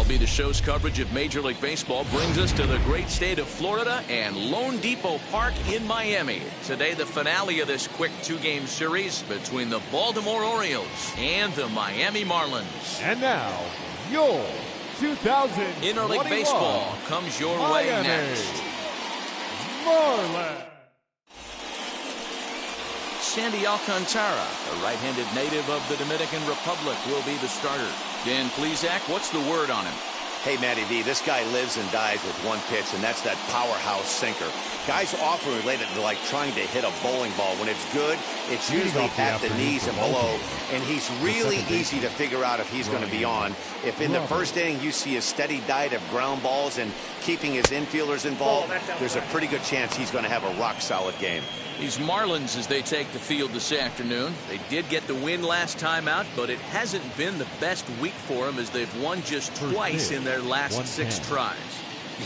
MLB The Show's coverage of Major League Baseball brings us to the great state of Florida and Lone Depot Park in Miami. Today, the finale of this quick two-game series between the Baltimore Orioles and the Miami Marlins. And now, your 2021 Interleague Baseball comes your way Miami next. Marlins. Sandy Alcantara, a right-handed native of the Dominican Republic, will be the starter. Dan Plesac, what's the word on him? Hey, Matty V, this guy lives and dies with one pitch, and that's that powerhouse sinker. Guys often relate it to like trying to hit a bowling ball. When it's good, it's usually at the knees and below, and he's really easy to figure out if he's going to be on. If in the first inning you see a steady diet of ground balls and keeping his infielders involved, there's a pretty good chance he's going to have a rock-solid game. These Marlins, as they take the field this afternoon, they did get the win last time out, but it hasn't been the best week for them as they've won just twice in their last 6 tries.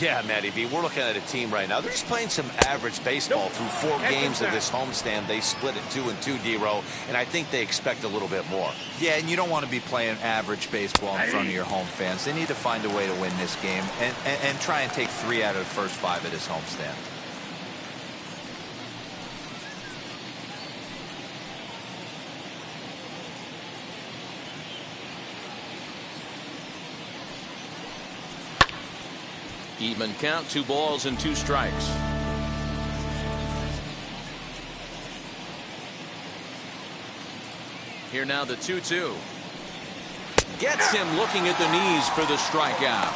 Yeah, Matty V, we're looking at a team right now. They're just playing some average baseball through 4 games of this homestand. They split it 2-2, D-Row, and I think they expect a little bit more. Yeah, and you don't want to be playing average baseball in front of your home fans. They need to find a way to win this game and try and take 3 out of the first 5 of this homestand. Even count, 2 balls and 2 strikes. Here now the 2-2. Gets him looking at the knees for the strikeout.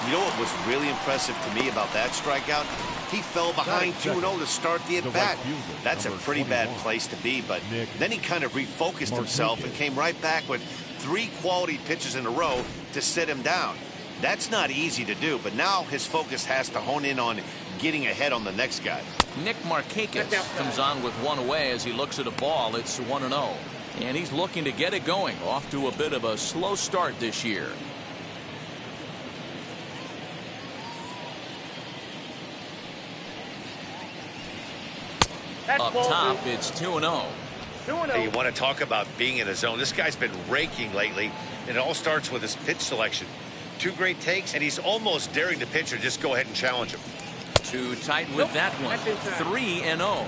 You know what was really impressive to me about that strikeout? He fell behind 2-0 to start the at-bat. That's a pretty bad place to be, but then he kind of refocused himself and came right back with 3 quality pitches in a row to sit him down. That's not easy to do, but now his focus has to hone in on getting ahead on the next guy. Nick Marchakis comes on with 1 away as he looks at a ball. It's 1-0. And he's looking to get it going, off to a bit of a slow start this year. Up top, it's 2-0. Hey, you want to talk about being in a zone? This guy's been raking lately, and it all starts with his pitch selection. 2 great takes, and he's almost daring the pitcher just go ahead and challenge him. Too tight with that one. 3-0.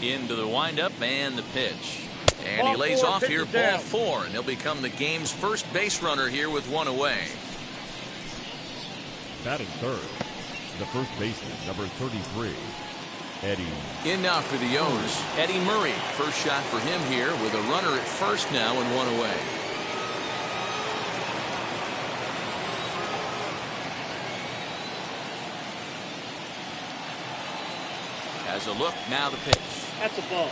Into the windup and the pitch. And he lays off here, ball 4, and he'll become the game's first base runner here with 1 away. Batting third, the first baseman, number 33. Eddie. In now for the O's, Eddie Murray. First shot for him here with a runner at first now and 1 away. Has a look, now the pitch. That's a ball.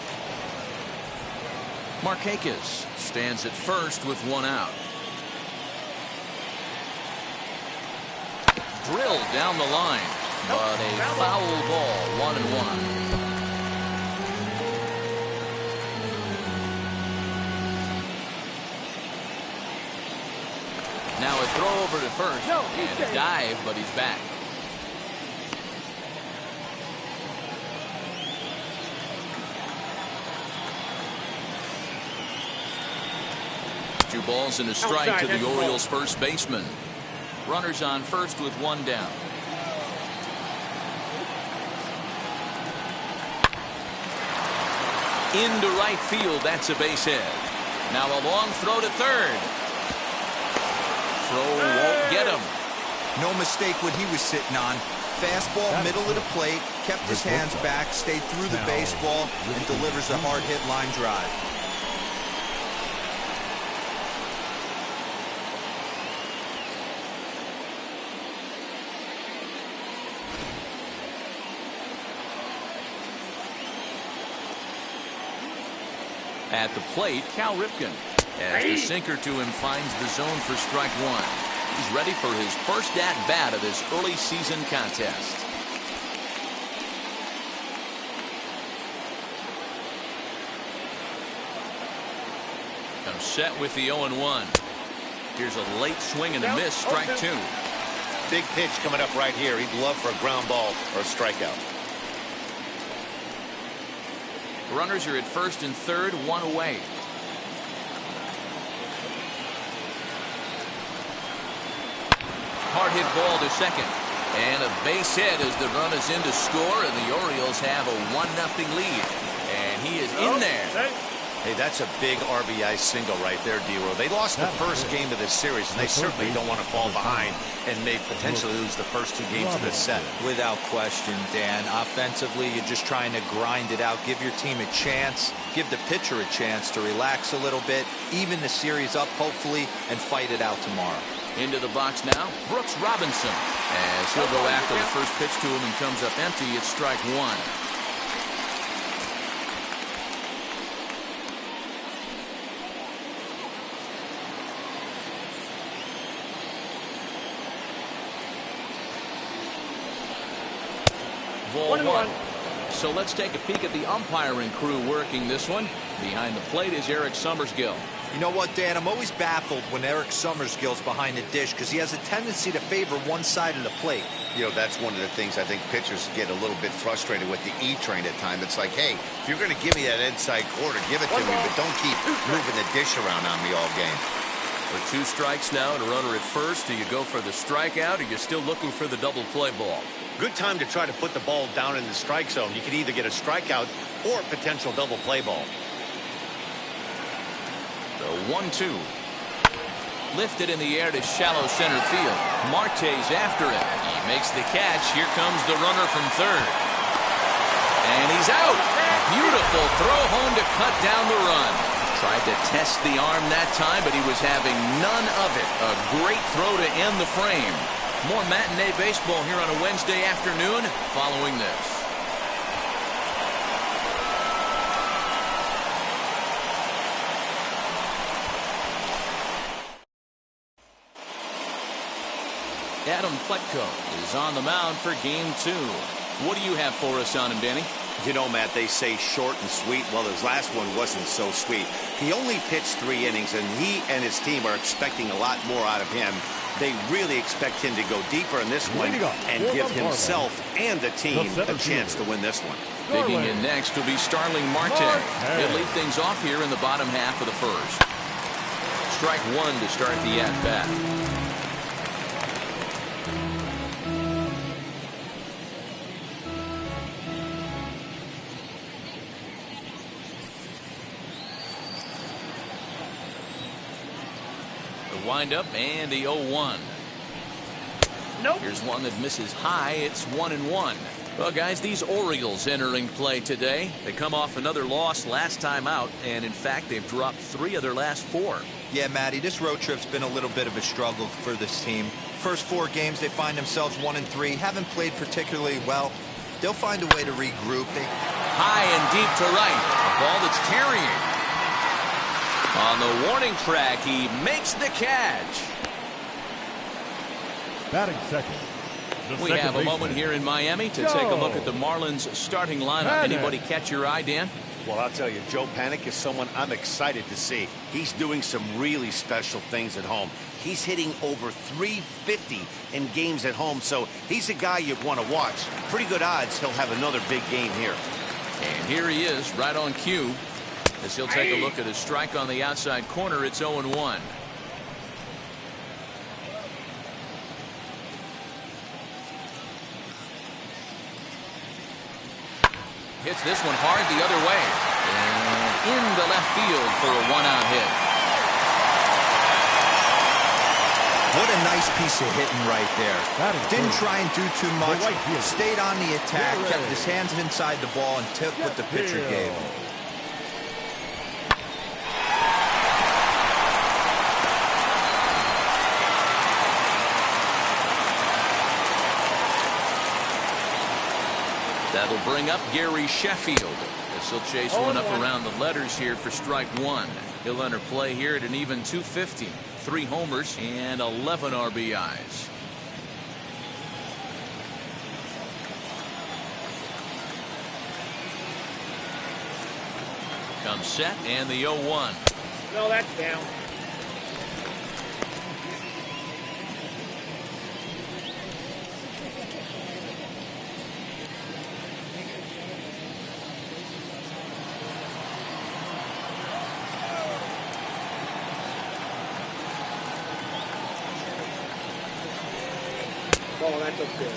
Marchakis stands at first with 1 out. Drilled down the line. But a foul ball, 1-1. Now a throw over to first and a dive, but he's back. Two balls and a strike to the Orioles' first baseman. Runners on first with 1 down. Into right field, that's a base hit. Now a long throw to third. Throw won't get him. No mistake what he was sitting on. Fastball, middle of the plate, kept his hands back, stayed through the baseball, and delivers a hard hit line drive. At the plate, Cal Ripken, as the sinker to him finds the zone for strike 1. He's ready for his first at-bat of this early season contest. Comes set with the 0-1. Here's a late swing and a miss, strike 2. Big pitch coming up right here. He'd love for a ground ball or a strikeout. Runners are at first and third, one away. Hard hit ball to second. And a base hit as the run is in to score, and the Orioles have a 1-0 lead. And he is in there. Hey, that's a big RBI single right there, D-Row. They lost the first game of this series, and they certainly don't want to fall behind and may potentially lose the first 2 games of this set. Without question, Dan. Offensively, you're just trying to grind it out, give your team a chance, give the pitcher a chance to relax a little bit, even the series up, hopefully, and fight it out tomorrow. Into the box now, Brooks Robinson. As he'll go after the first pitch to him and comes up empty, it's strike one. Ball one. So let's take a peek at the umpiring crew working this one. Behind the plate is Eric Summersgill. You know what, Dan? I'm always baffled when Eric Summersgill's behind the dish because he has a tendency to favor one side of the plate. You know, that's one of the things I think pitchers get a little bit frustrated with the E-train at times. It's like, hey, if you're going to give me that inside quarter, give it to me, but don't keep moving the dish around on me all game. With 2 strikes now and a runner at first, do you go for the strikeout or you're still looking for the double play ball? Good time to try to put the ball down in the strike zone. You can either get a strikeout or a potential double play ball. The 1-2. Lifted in the air to shallow center field. Marte's after it. He makes the catch. Here comes the runner from third. And he's out. Beautiful throw home to cut down the run. Tried to test the arm that time, but he was having none of it. A great throw to end the frame. More matinee baseball here on a Wednesday afternoon following this. Adam Fleck is on the mound for game 2. What do you have for us on him, Danny? You know, Matt, they say short and sweet. Well, his last one wasn't so sweet. He only pitched 3 innings, and he and his team are expecting a lot more out of him. They really expect him to go deeper in this one and give himself and the team a chance to win this one. Digging in next will be Starling Martin. He'll lead things off here in the bottom half of the first. Strike one to start the at-bat. Wind-up and the 0-1. Nope. Here's one that misses high. It's 1-1. Well, guys, these Orioles entering play today. They come off another loss last time out, and in fact, they've dropped 3 of their last 4. Yeah, Matty, this road trip's been a little bit of a struggle for this team. First 4 games, they find themselves 1-3. Haven't played particularly well. They'll find a way to regroup. High and deep to right. A ball that's carrying. On the warning track, he makes the catch. Batting second. We have a moment here in Miami to take a look at the Marlins starting lineup. Anybody catch your eye, Dan? Well, I'll tell you, Joe Panik is someone I'm excited to see. He's doing some really special things at home. He's hitting over 350 in games at home, so he's a guy you'd want to watch. Pretty good odds he'll have another big game here. And here he is, right on cue. As he'll take a look at his strike on the outside corner, it's 0-1. Hits this one hard the other way. And into left field for a 1-out hit. What a nice piece of hitting right there. Didn't try and do too much. Stayed on the attack, kept his hands inside the ball, and took what the pitcher gave him. That'll bring up Gary Sheffield as he'll chase one up around the letters here for strike one. He'll enter play here at an even 250. 3 homers and 11 RBIs. Comes set and the 0-1. No, that's down. Ball, that looks good.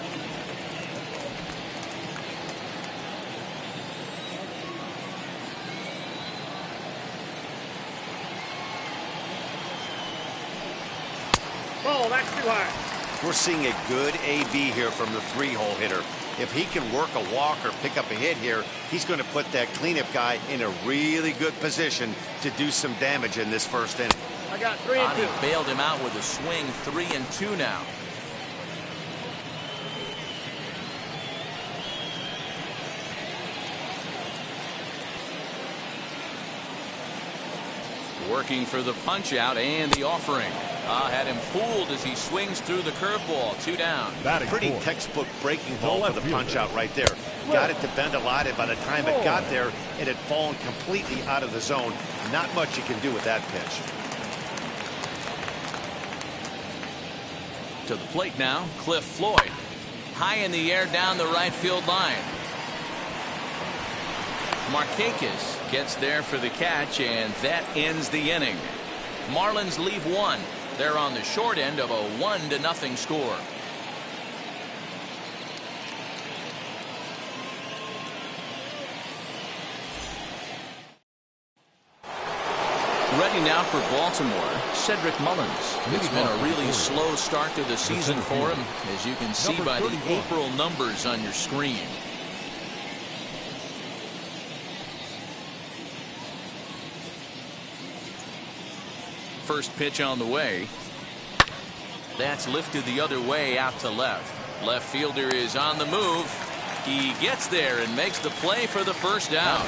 Ball, that's too high. We're seeing a good AB here from the three-hole hitter. If he can work a walk or pick up a hit here, he's going to put that cleanup guy in a really good position to do some damage in this first inning. I got 3 and 2. Bailed him out with a swing. 3 and 2 now. Working for the punch out and the offering. Had him fooled as he swings through the curveball. 2 down. Pretty textbook breaking ball for the punch out right there. Got it to bend a lot, and by the time it got there, it had fallen completely out of the zone. Not much you can do with that pitch. To the plate now, Cliff Floyd. High in the air down the right field line. Marchakis gets there for the catch, and that ends the inning. Marlins leave 1. They're on the short end of a 1-0 score. Ready now for Baltimore, Cedric Mullins. It's been a really slow start to the season for him, as you can see by the April numbers on your screen. First pitch on the way. That's lifted the other way out to left. Left fielder is on the move. He gets there and makes the play for the first out.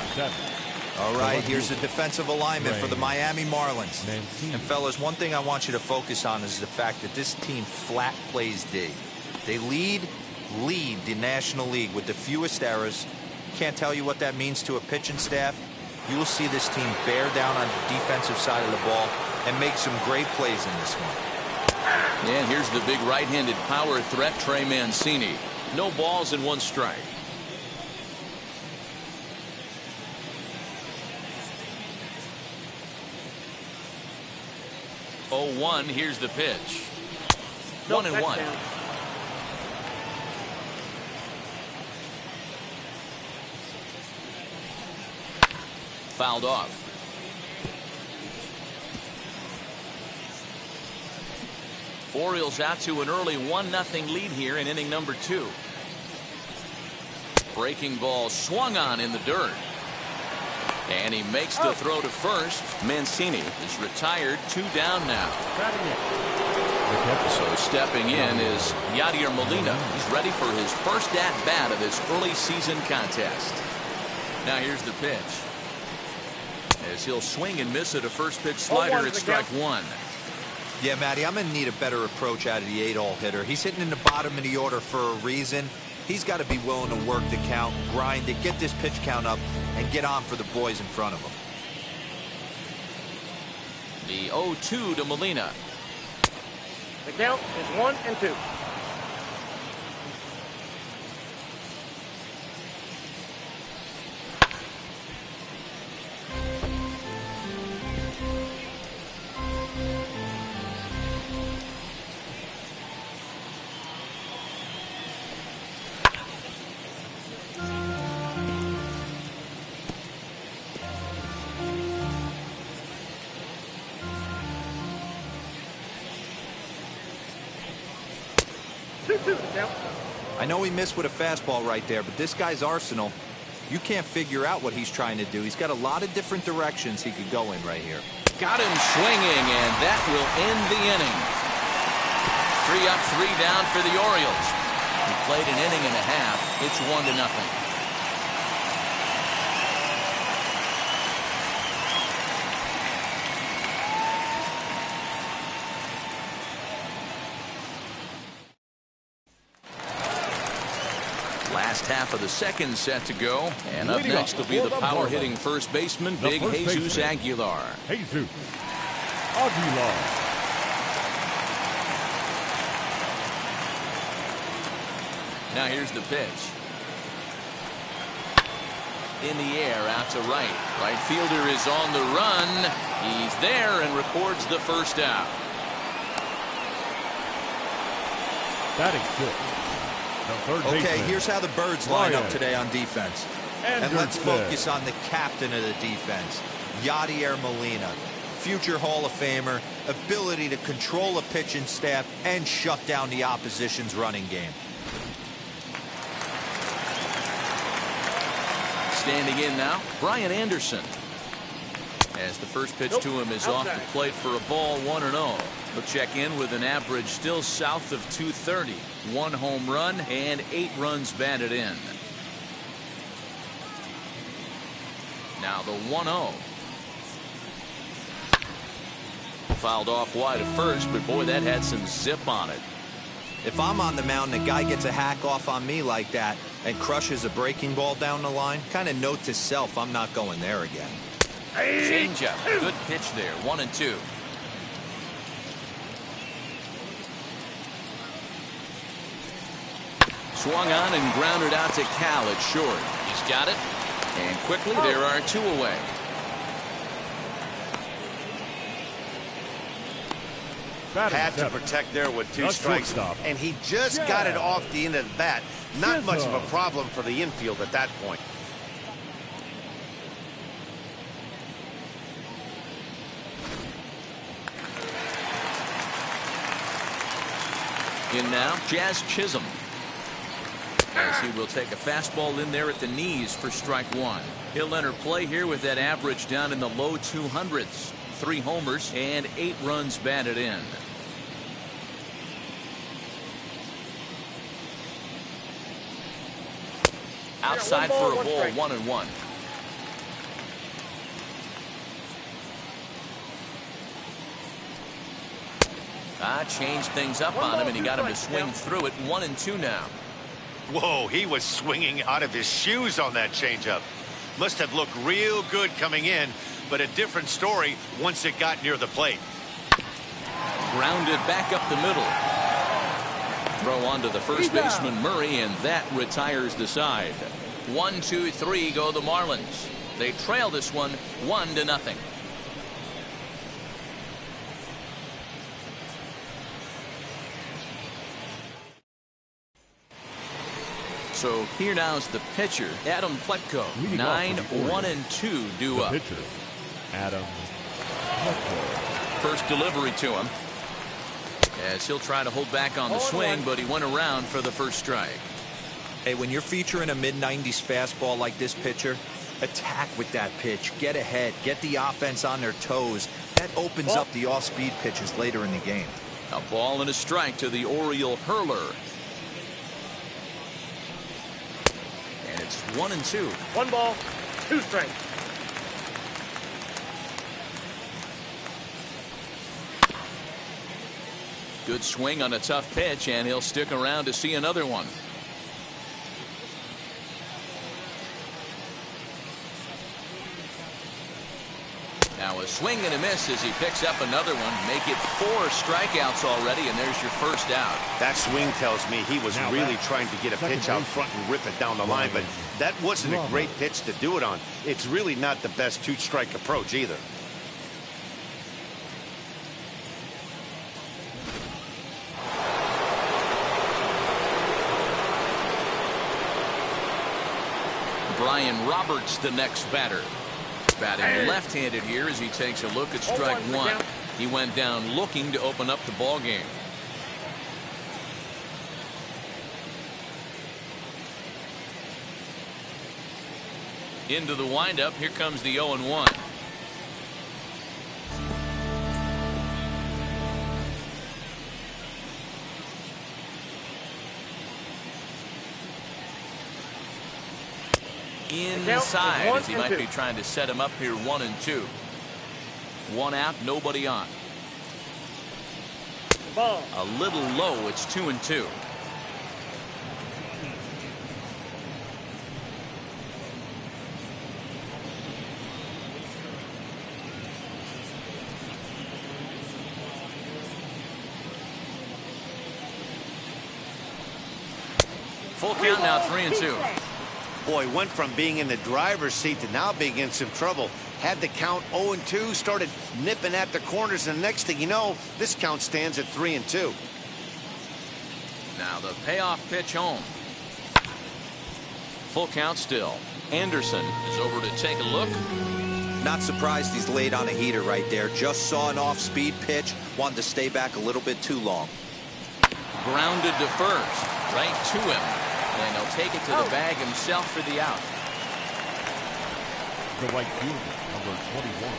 All right, here's the defensive alignment for the Miami Marlins. And fellas, one thing I want you to focus on is the fact that this team flat plays D. They lead the National League with the fewest errors. Can't tell you what that means to a pitching staff. You will see this team bear down on the defensive side of the ball and make some great plays in this one. And here's the big right-handed power threat, Trey Mancini. No balls and 1 strike. Oh, 1. Here's the pitch. 1-1. Fouled off. Orioles out to an early 1-0 lead here in inning number 2. Breaking ball swung on in the dirt. And he makes the throw to first. Mancini is retired. 2 down now. So stepping in is Yadier Molina. He's ready for his first at-bat of this early season contest. Now here's the pitch. As he'll swing and miss at a first pitch slider, it's strike 1. Yeah, Matty, I'm going to need a better approach out of the 8-hole hitter. He's hitting in the bottom of the order for a reason. He's got to be willing to work the count, grind it, get this pitch count up, and get on for the boys in front of him. The 0-2 to Molina. The count is 1-2. I know he missed with a fastball right there, but this guy's arsenal, you can't figure out what he's trying to do. He's got a lot of different directions he could go in right here. Got him swinging, and that will end the inning. 3 up, 3 down for the Orioles. He played an inning and a half. It's 1-0. Last half of the second set to go, and up next will be the power hitting first baseman, Big Jesus Aguilar. Jesus Aguilar. Now here's the pitch. In the air, out to right. Right fielder is on the run. He's there and records the first out. Batting sixth, the third Okay, baseman, here's how the Birds line up Ryan. today on defense. And let's focus on the captain of the defense, Yadier Molina. Future Hall of Famer, ability to control a pitching staff and shut down the opposition's running game. Standing in now, Brian Anderson. As the first pitch to him is off the plate for a ball, 1-0. He'll check in with an average still south of 230. 1 home run and 8 runs batted in. Now the 1-0. Fouled off wide at first, but boy, that had some zip on it. If I'm on the mound and a guy gets a hack off on me like that and crushes a breaking ball down the line, kind of note to self, I'm not going there again. Changeup. Good pitch there. 1-2. Swung on and grounded out to Cal at short. He's got it. And quickly, there are 2 away. Had to protect there with 2 strikes, and he just got it off the end of the bat. Not much of a problem for the infield at that point. In now, Jazz Chisholm. As he will take a fastball in there at the knees for strike 1. He'll enter play here with that average down in the low 200s. 3 homers and 8 runs batted in. Outside for a ball, 1-1. Changed things up on him, and he got him to swing through it. 1-2 now. Whoa, he was swinging out of his shoes on that changeup. Must have looked real good coming in, but a different story once it got near the plate. Grounded back up the middle. Throw onto the first baseman Murray, and that retires the side. 1, 2, 3 go the Marlins. They trail this one 1-0. So here now's the pitcher, Adam Fleck. 9, 1, and 2 due up. Pitcher, Adam Fleck. First delivery to him. As he'll try to hold back on the swing, but he went around for the first strike. Hey, when you're featuring a mid-90s fastball like this pitcher, attack with that pitch. Get ahead. Get the offense on their toes. That opens up the off-speed pitches later in the game. A ball and a strike to the Oriole hurler. And it's 1-2. 1 ball, 2 strikes. Good swing on a tough pitch, and he'll stick around to see another one. Now a swing and a miss as he picks up another one. Make it 4 strikeouts already, and there's your first out. That swing tells me he was really trying to get a pitch out front and rip it down the line, but that wasn't a great pitch to do it on. It's really not the best 2-strike approach either. Brian Roberts, the next batter. Batting left-handed here as he takes a look at strike 1. He went down looking to open up the ball game. Into the windup. Here comes the 0-1. Inside as he might be trying to set him up here. 1-2. 1 out, nobody on. Ball. A little low. It's 2-2. Full count now. 3-2. Boy, went from being in the driver's seat to now being in some trouble. Had the count 0-2, started nipping at the corners, and the next thing you know, this count stands at 3-2. Now the payoff pitch home. Full count still. Anderson is over to take a look. Not surprised he's laid on a heater right there. Just saw an off-speed pitch. Wanted to stay back a little bit too long. Grounded to first. Right to him. And he'll take it to the bag himself for the out. The right fielder, number 21,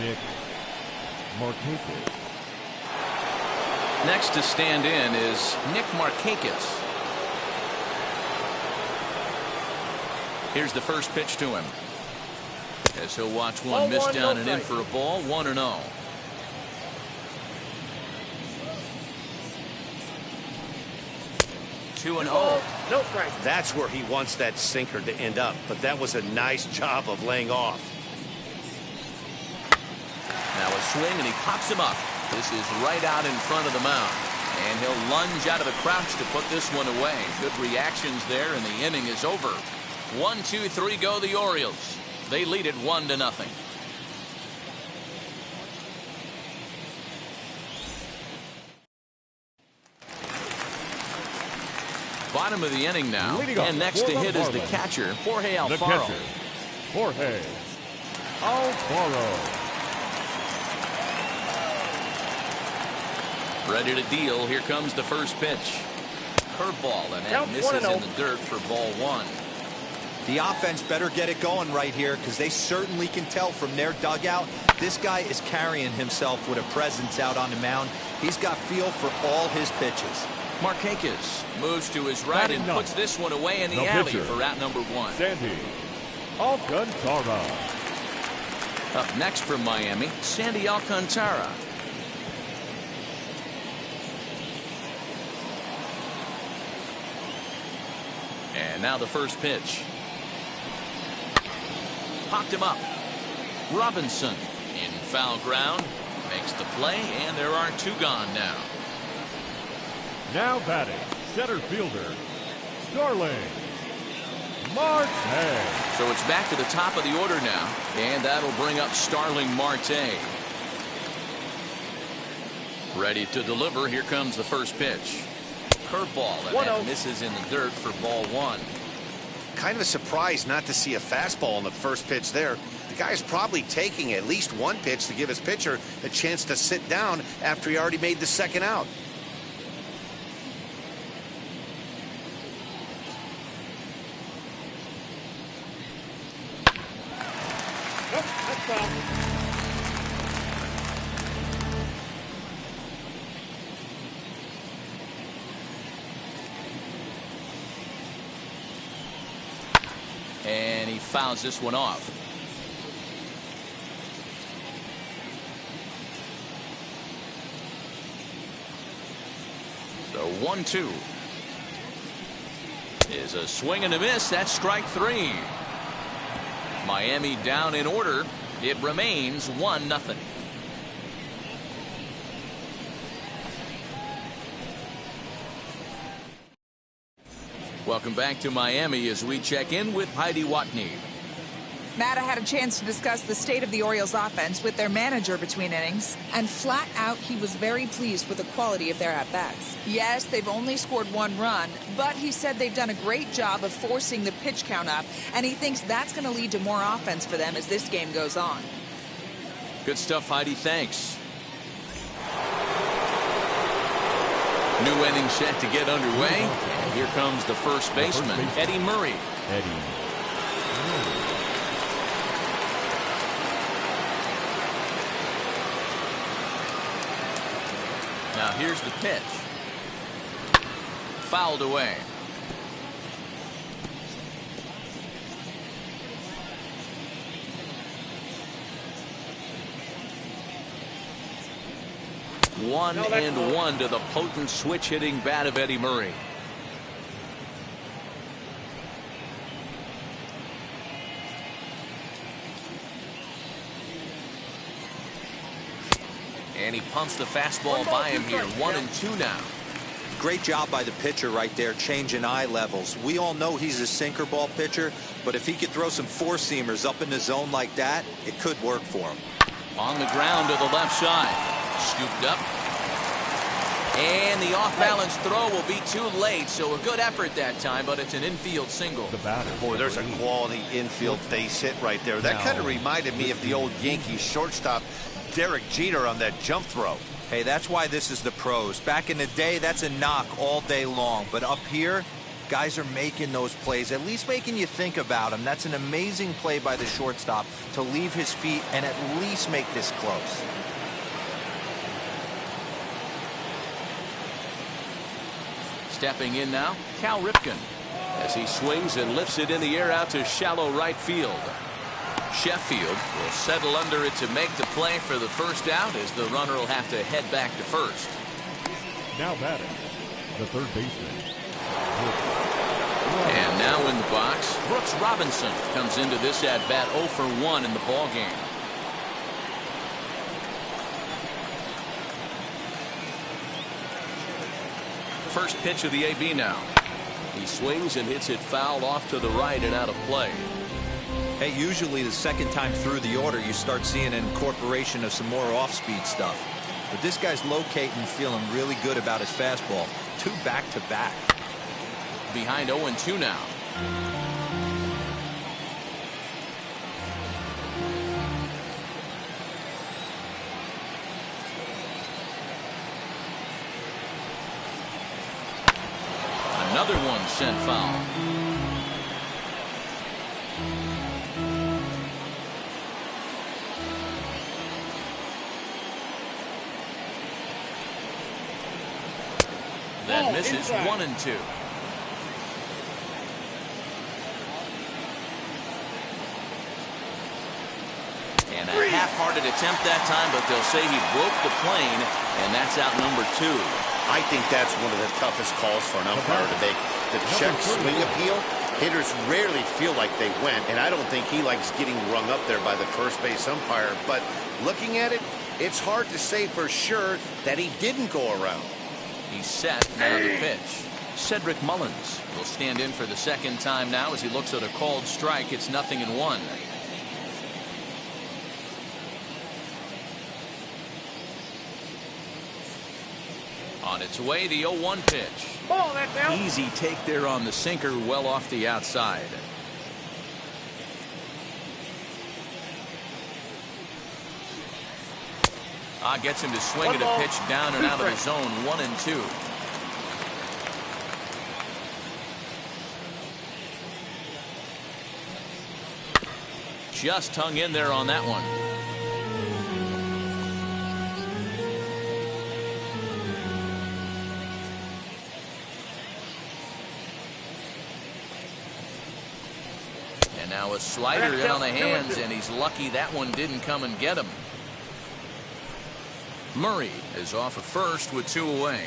Nick Marchakis. Next to stand in is Nick Marchakis. Here's the first pitch to him. As he'll watch one miss down and in for a ball, 1-0. Two and 0. No strike. That's where he wants that sinker to end up, but that was a nice job of laying off. Now a swing, and he pops him up. This is right out in front of the mound. And he'll lunge out of the crouch to put this one away. Good reactions there, and the inning is over. 1, 2, 3 go the Orioles. They lead it 1-0. Bottom of the inning now. And next to hit is the catcher, Jorge Alfaro. The catcher, Jorge Alfaro. Ready to deal. Here comes the first pitch. Curveball, and that misses in the dirt for ball 1. The offense better get it going right here, because they certainly can tell from their dugout this guy is carrying himself with a presence out on the mound. He's got feel for all his pitches. Marchakis moves to his right and puts this one away in the alley for out number 1. Sandy Alcantara. Up next from Miami, Sandy Alcantara. And now the first pitch. Popped him up. Robinson in foul ground. Makes the play, and there are 2 gone now. Now batting, center fielder, Starling Martin. So it's back to the top of the order now, and that'll bring up Starling Martin. Ready to deliver. Here comes the first pitch. Curveball, and that misses in the dirt for ball 1. Kind of a surprise not to see a fastball on the first pitch there. The guy's probably taking at least one pitch to give his pitcher a chance to sit down after he already made the second out. Nope, that's foul. And he fouls this one off. So 1-2 is a swing and a miss. That's strike 3. Miami down in order. It remains 1-0. Welcome back to Miami as we check in with Heidi Watney. Matt, I had a chance to discuss the state of the Orioles offense with their manager between innings, and flat out he was very pleased with the quality of their at-bats. Yes, they've only scored 1 run, but he said they've done a great job of forcing the pitch count up, and he thinks that's going to lead to more offense for them as this game goes on. Good stuff, Heidi. Thanks. New inning set to get underway. And here comes the first baseman, Eddie Murray. Now here's the pitch. Fouled away. One and one to the potent switch hitting bat of Eddie Murray. And he pumps the fastball by him here. 1-2 now. Great job by the pitcher right there, changing eye levels. We all know he's a sinker ball pitcher, but if he could throw some four-seamers up in the zone like that, it could work for him. On the ground to the left side. Scooped up. And the off-balance throw will be too late, so a good effort that time, but it's an infield single. The batter. Boy, there's a quality infield base hit right there. That kind of reminded me of the old Yankees shortstop Derek Jeter on that jump throw. Hey, that's why this is the pros. Back in the day, that's a knock all day long. But up here, guys are making those plays, at least making you think about them. That's an amazing play by the shortstop to leave his feet and at least make this close. Stepping in now, Cal Ripken, as he swings and lifts it in the air out to shallow right field. Sheffield will settle under it to make the play for the first out, as the runner will have to head back to first. Now batting, the third baseman. And now in the box, Brooks Robinson comes into this at-bat 0 for 1 in the ballgame. First pitch of the AB now. He swings and hits it foul off to the right and out of play. Hey, usually the second time through the order, you start seeing an incorporation of some more off-speed stuff. But this guy's locating, feeling really good about his fastball. 2 back-to-back. Behind 0-2 now. Another one sent foul. That misses. 1-2. And a half-hearted attempt that time, but they'll say he broke the plane, and that's out number 2. I think that's one of the toughest calls for an umpire to make. The check swing appeal, hitters rarely feel like they went, and I don't think he likes getting rung up there by the first base umpire. But looking at it, it's hard to say for sure that he didn't go around. He's set. Now the pitch. Cedric Mullins will stand in for the second time now as he looks at a called strike. It's 0-1. On its way, the 0-1 pitch. Ball, that's out. Easy take there on the sinker, well off the outside. Gets him to swing at a pitch down and out of the zone. 1-2. Just hung in there on that one. And now a slider in on the hands, and he's lucky that one didn't come and get him. Murray is off at first with 2 away.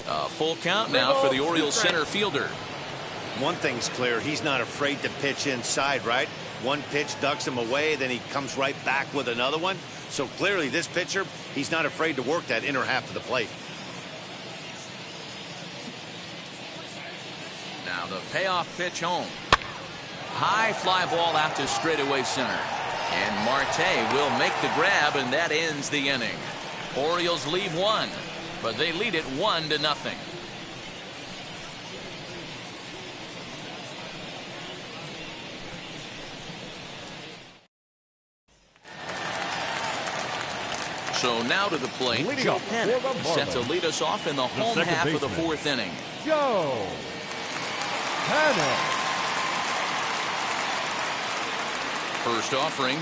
A full count now for the Orioles center fielder. One thing's clear, he's not afraid to pitch inside, right? One pitch ducks him away, then he comes right back with another one. So clearly this pitcher, he's not afraid to work that inner half of the plate. Now the payoff pitch home. High fly ball out to straightaway center. And Marte will make the grab, and that ends the inning. Orioles lead 1, but they lead it 1-0. So now to the plate, Joe Panik set to lead us off in the home half of the 4th inning. Joe Panik. First offering.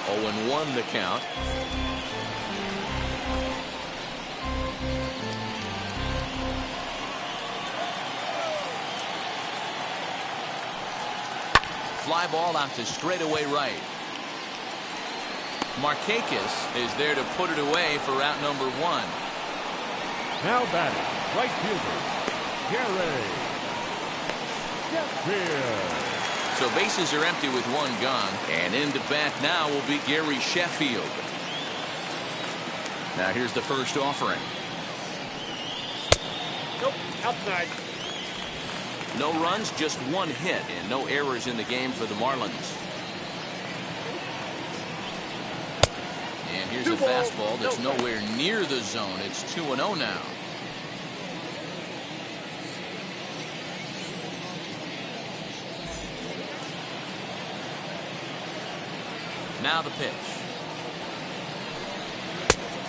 0-1 the count. Fly ball out to straightaway right. Marchakis is there to put it away for out number 1. Now batting, right fielder, Gary Sheffield. So bases are empty with 1 gone, and into bat now will be Gary Sheffield. Now here's the first offering. Nope, outside. No runs, just 1 hit, and no errors in the game for the Marlins. And here's a fastball that's nowhere near the zone. It's 2-0 now. Now the pitch.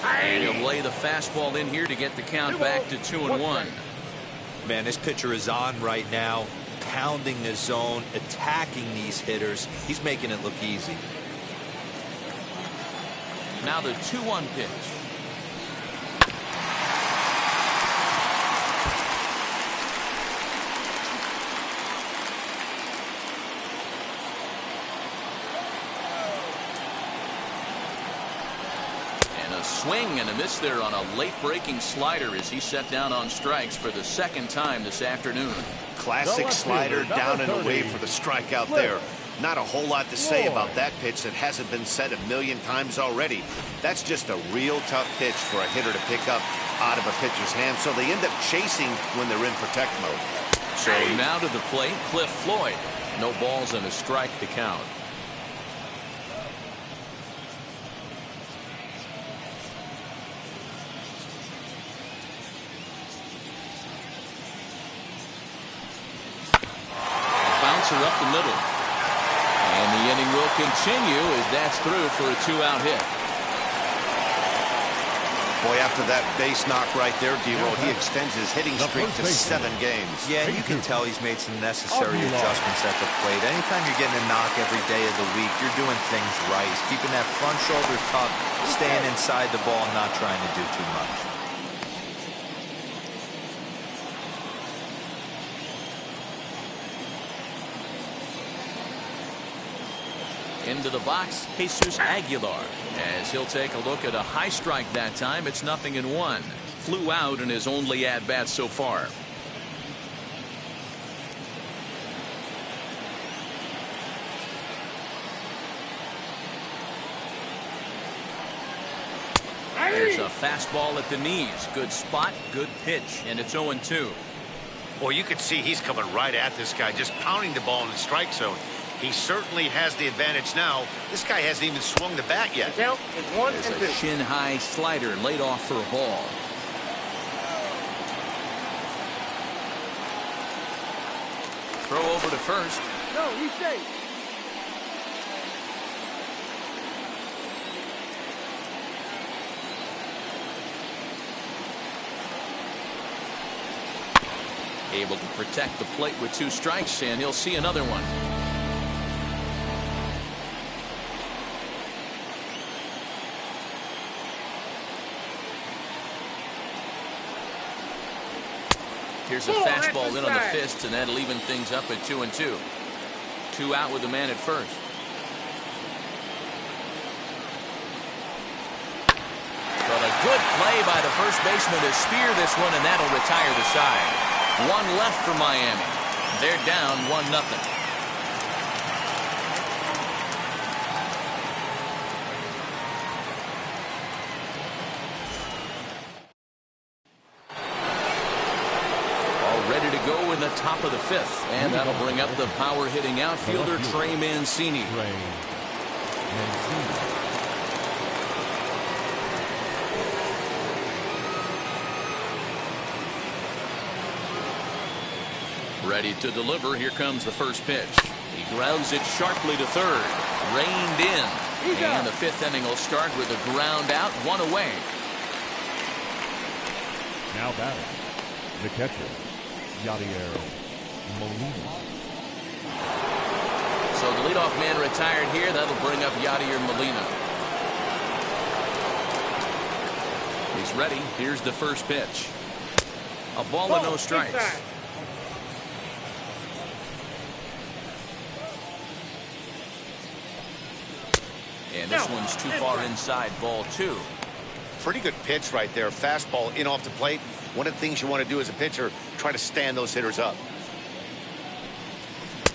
And he'll lay the fastball in here to get the count back to 2-1. Man, this pitcher is on right now, pounding the zone, attacking these hitters. He's making it look easy. Now the 2-1 pitch. Swing and a miss there on a late breaking slider as he set down on strikes for the second time this afternoon. Classic slider down and away for the strikeout there. Not a whole lot to say about that pitch that hasn't been said a million times already. That's just a real tough pitch for a hitter to pick up out of a pitcher's hand, so they end up chasing when they're in protect mode. So now to the plate, Cliff Floyd. No balls and a strike to count. Bouncer up the middle. And the inning will continue as that's through for a 2-out hit. Boy, after that base knock right there, D-Roll, he extends his hitting streak to 7 games. Yeah, and you can tell he's made some necessary adjustments at the plate. Anytime you're getting a knock every day of the week, you're doing things right. He's keeping that front shoulder tucked, staying inside the ball, not trying to do too much. Into the box, Jesus Aguilar, as he'll take a look at a high strike that time. It's 0-1. Flew out in his only at-bat so far. There's a fastball at the knees. Good spot, good pitch, and it's 0-2. Well, you can see he's coming right at this guy, just pounding the ball in the strike zone. He certainly has the advantage now. This guy hasn't even swung the bat yet. Count is 1 and 2. There's a shin-high slider laid off for a ball. Throw over to first. No, he's safe. Able to protect the plate with 2 strikes, and he'll see another one. Here's a fastball in on the fist, and that'll even things up at 2-2. 2 out with the man at first. But a good play by the first baseman to spear this one, and that'll retire the side. 1 left for Miami. They're down 1-0. Ready to go in the top of the 5th, and that'll bring up the power-hitting outfielder Trey Mancini. Ready to deliver. Here comes the first pitch. He grounds it sharply to third. Reined in. And the 5th inning will start with a ground out, 1 away. Now batting, the catcher, Yadier Molina. So the leadoff man retired here. That'll bring up Yadier Molina. He's ready. Here's the first pitch. A ball and no strikes. And this one's too far inside, ball 2. Pretty good pitch right there. Fastball in off the plate. One of the things you want to do as a pitcher, try to stand those hitters up.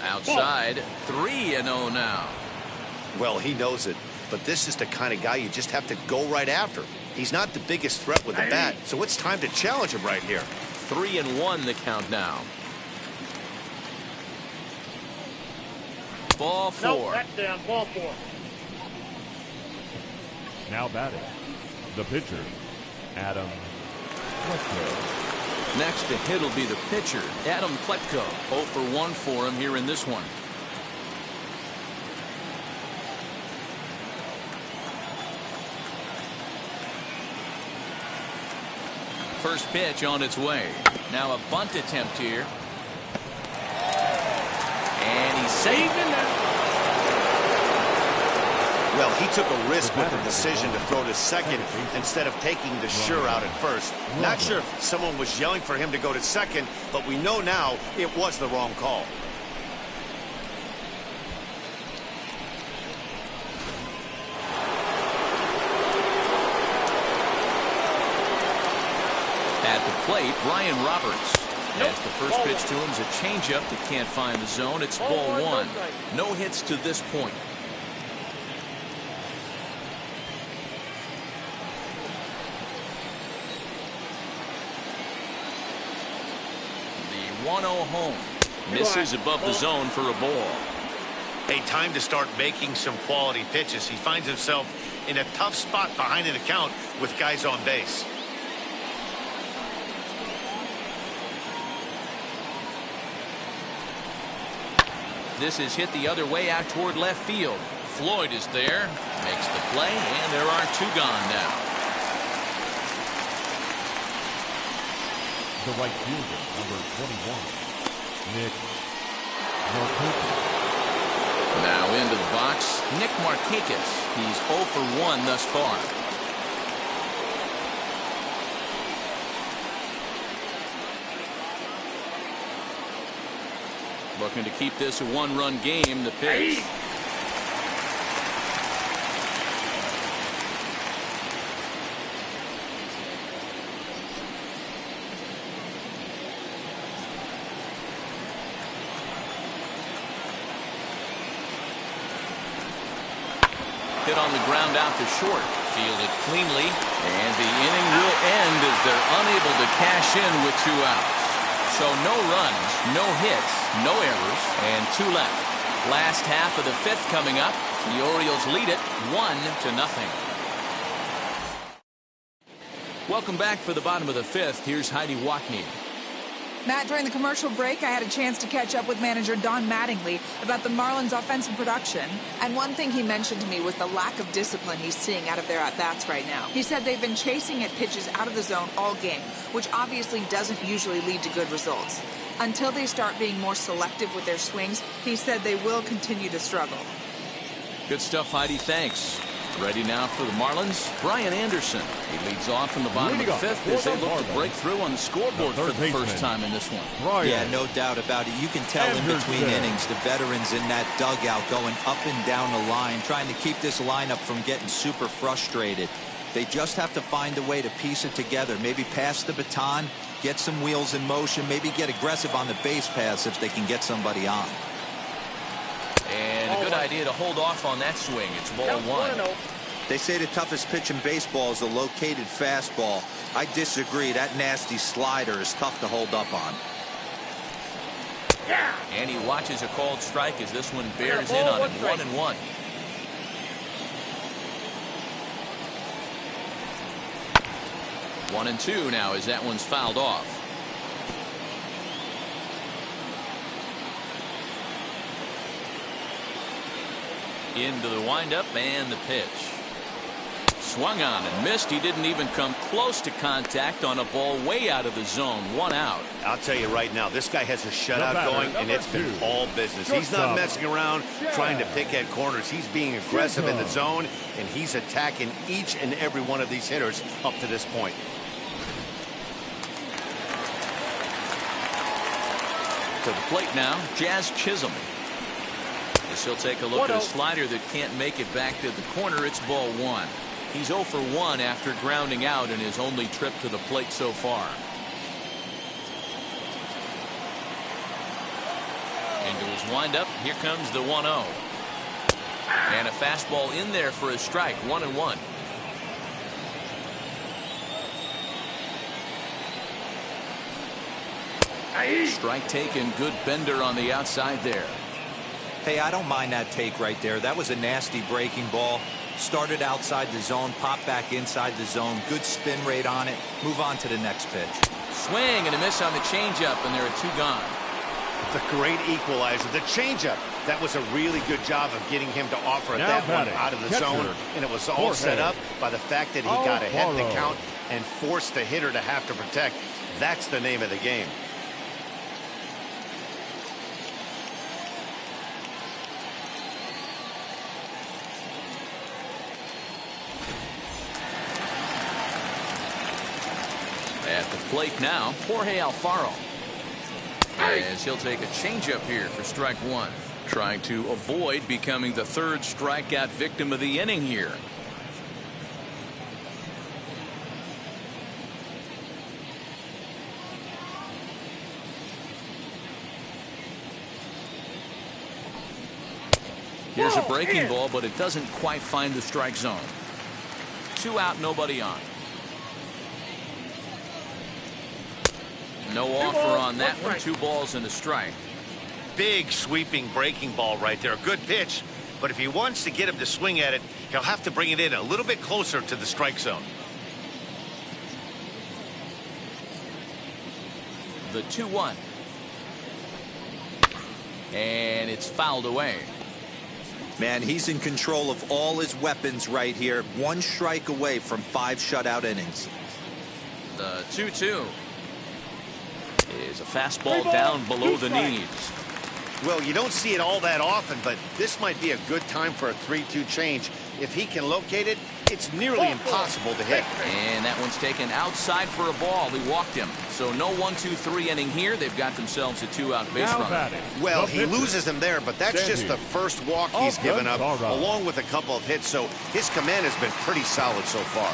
Outside, 3-0 now. Well, he knows it, but this is the kind of guy you just have to go right after. He's not the biggest threat with the bat, so it's time to challenge him right here. 3-1 the count now. Ball 4. Nope, that's down. Ball 4. Now batting, the pitcher, Adam Fleck. Next to hit will be the pitcher, Adam Fleck. 0 for 1 for him here in this one. First pitch on its way. Now a bunt attempt here. And he's saving that. Well, he took a risk with the decision to throw to second instead of taking the sure out at first. Not sure if someone was yelling for him to go to second, but we know now it was the wrong call. At the plate, Brian Roberts. As the first pitch to him is a changeup that can't find the zone. It's ball 1. No hits to this point. The 1-0 home. Misses above the zone for a ball. Hey, time to start making some quality pitches. He finds himself in a tough spot behind an account with guys on base. This is hit the other way out toward left field. Floyd is there, makes the play, and there are 2 gone now. The right fielder, number 21, Nick Marchakis. Now into the box, Nick Marchakis. He's 0 for 1 thus far. Looking to keep this a 1-run game. The pitch. Hit on the ground out to short. Fielded cleanly. And the inning will end as they're unable to cash in with 2 outs. So no runs, no hits, no errors, and 2 left. Last half of the 5th coming up. The Orioles lead it 1-0. Welcome back for the bottom of the 5th. Here's Heidi Wackney. Matt, during the commercial break, I had a chance to catch up with manager Don Mattingly about the Marlins' offensive production. And one thing he mentioned to me was the lack of discipline he's seeing out of their at-bats right now. He said they've been chasing at pitches out of the zone all game, which obviously doesn't usually lead to good results. Until they start being more selective with their swings, he said they will continue to struggle. Good stuff, Heidi. Thanks. Ready now for the Marlins, Brian Anderson. He leads off in the bottom of the 5th as they look to break through on the scoreboard for the first time in this one. Yeah, no doubt about it. You can tell in between innings the veterans in that dugout going up and down the line, trying to keep this lineup from getting super frustrated. They just have to find a way to piece it together. Maybe pass the baton, get some wheels in motion, maybe get aggressive on the base paths if they can get somebody on. And a good idea to hold off on that swing. It's ball 1. They say the toughest pitch in baseball is a located fastball. I disagree. That nasty slider is tough to hold up on. And he watches a called strike as this one bears in on him. 1-1. One and 2 now as that one's fouled off. Into the windup and the pitch. Swung on and missed. He didn't even come close to contact on a ball way out of the zone. 1 out. I'll tell you right now, this guy has a shutout going, and it's been all business. He's not messing around trying to pick at corners. He's being aggressive in the zone, and he's attacking each and every one of these hitters up to this point. To the plate now, Jazz Chisholm. As he'll take a look at a slider that can't make it back to the corner. It's ball 1. He's 0 for 1 after grounding out in his only trip to the plate so far. Into his windup. Here comes the 1-0. And a fastball in there for a strike. 1-1. Strike taken. Good bender on the outside there. Hey, I don't mind that take right there. That was a nasty breaking ball. Started outside the zone, popped back inside the zone. Good spin rate on it. Move on to the next pitch. Swing and a miss on the changeup, and there are 2 gone. It's a great equalizer. The changeup. That was a really good job of getting him to offer Now that one batting, out of the catcher, zone. And it was all set up by the fact that he got ahead of the count and forced the hitter to have to protect. That's the name of the game. At the plate now, Jorge Alfaro. As he'll take a changeup here for strike 1. Trying to avoid becoming the 3rd strikeout victim of the inning here. Here's a breaking ball, but it doesn't quite find the strike zone. 2 out, nobody on. No offer on that one. 2 balls and a strike. Big sweeping breaking ball right there. Good pitch. But if he wants to get him to swing at it, he'll have to bring it in a little bit closer to the strike zone. The 2-1. And it's fouled away. Man, he's in control of all his weapons right here. 1 strike away from 5 shutout innings. The 2-2 is a fastball down below the knees. Well, you don't see it all that often, but this might be a good time for a 3-2 change. If he can locate it, it's nearly impossible to hit. And that one's taken outside for a ball. He walked him. So no 1-2-3 inning here. They've got themselves a 2-out base runner. Well, he loses him there, but that's just the first walk he's given up, along with a couple of hits. So his command has been pretty solid so far.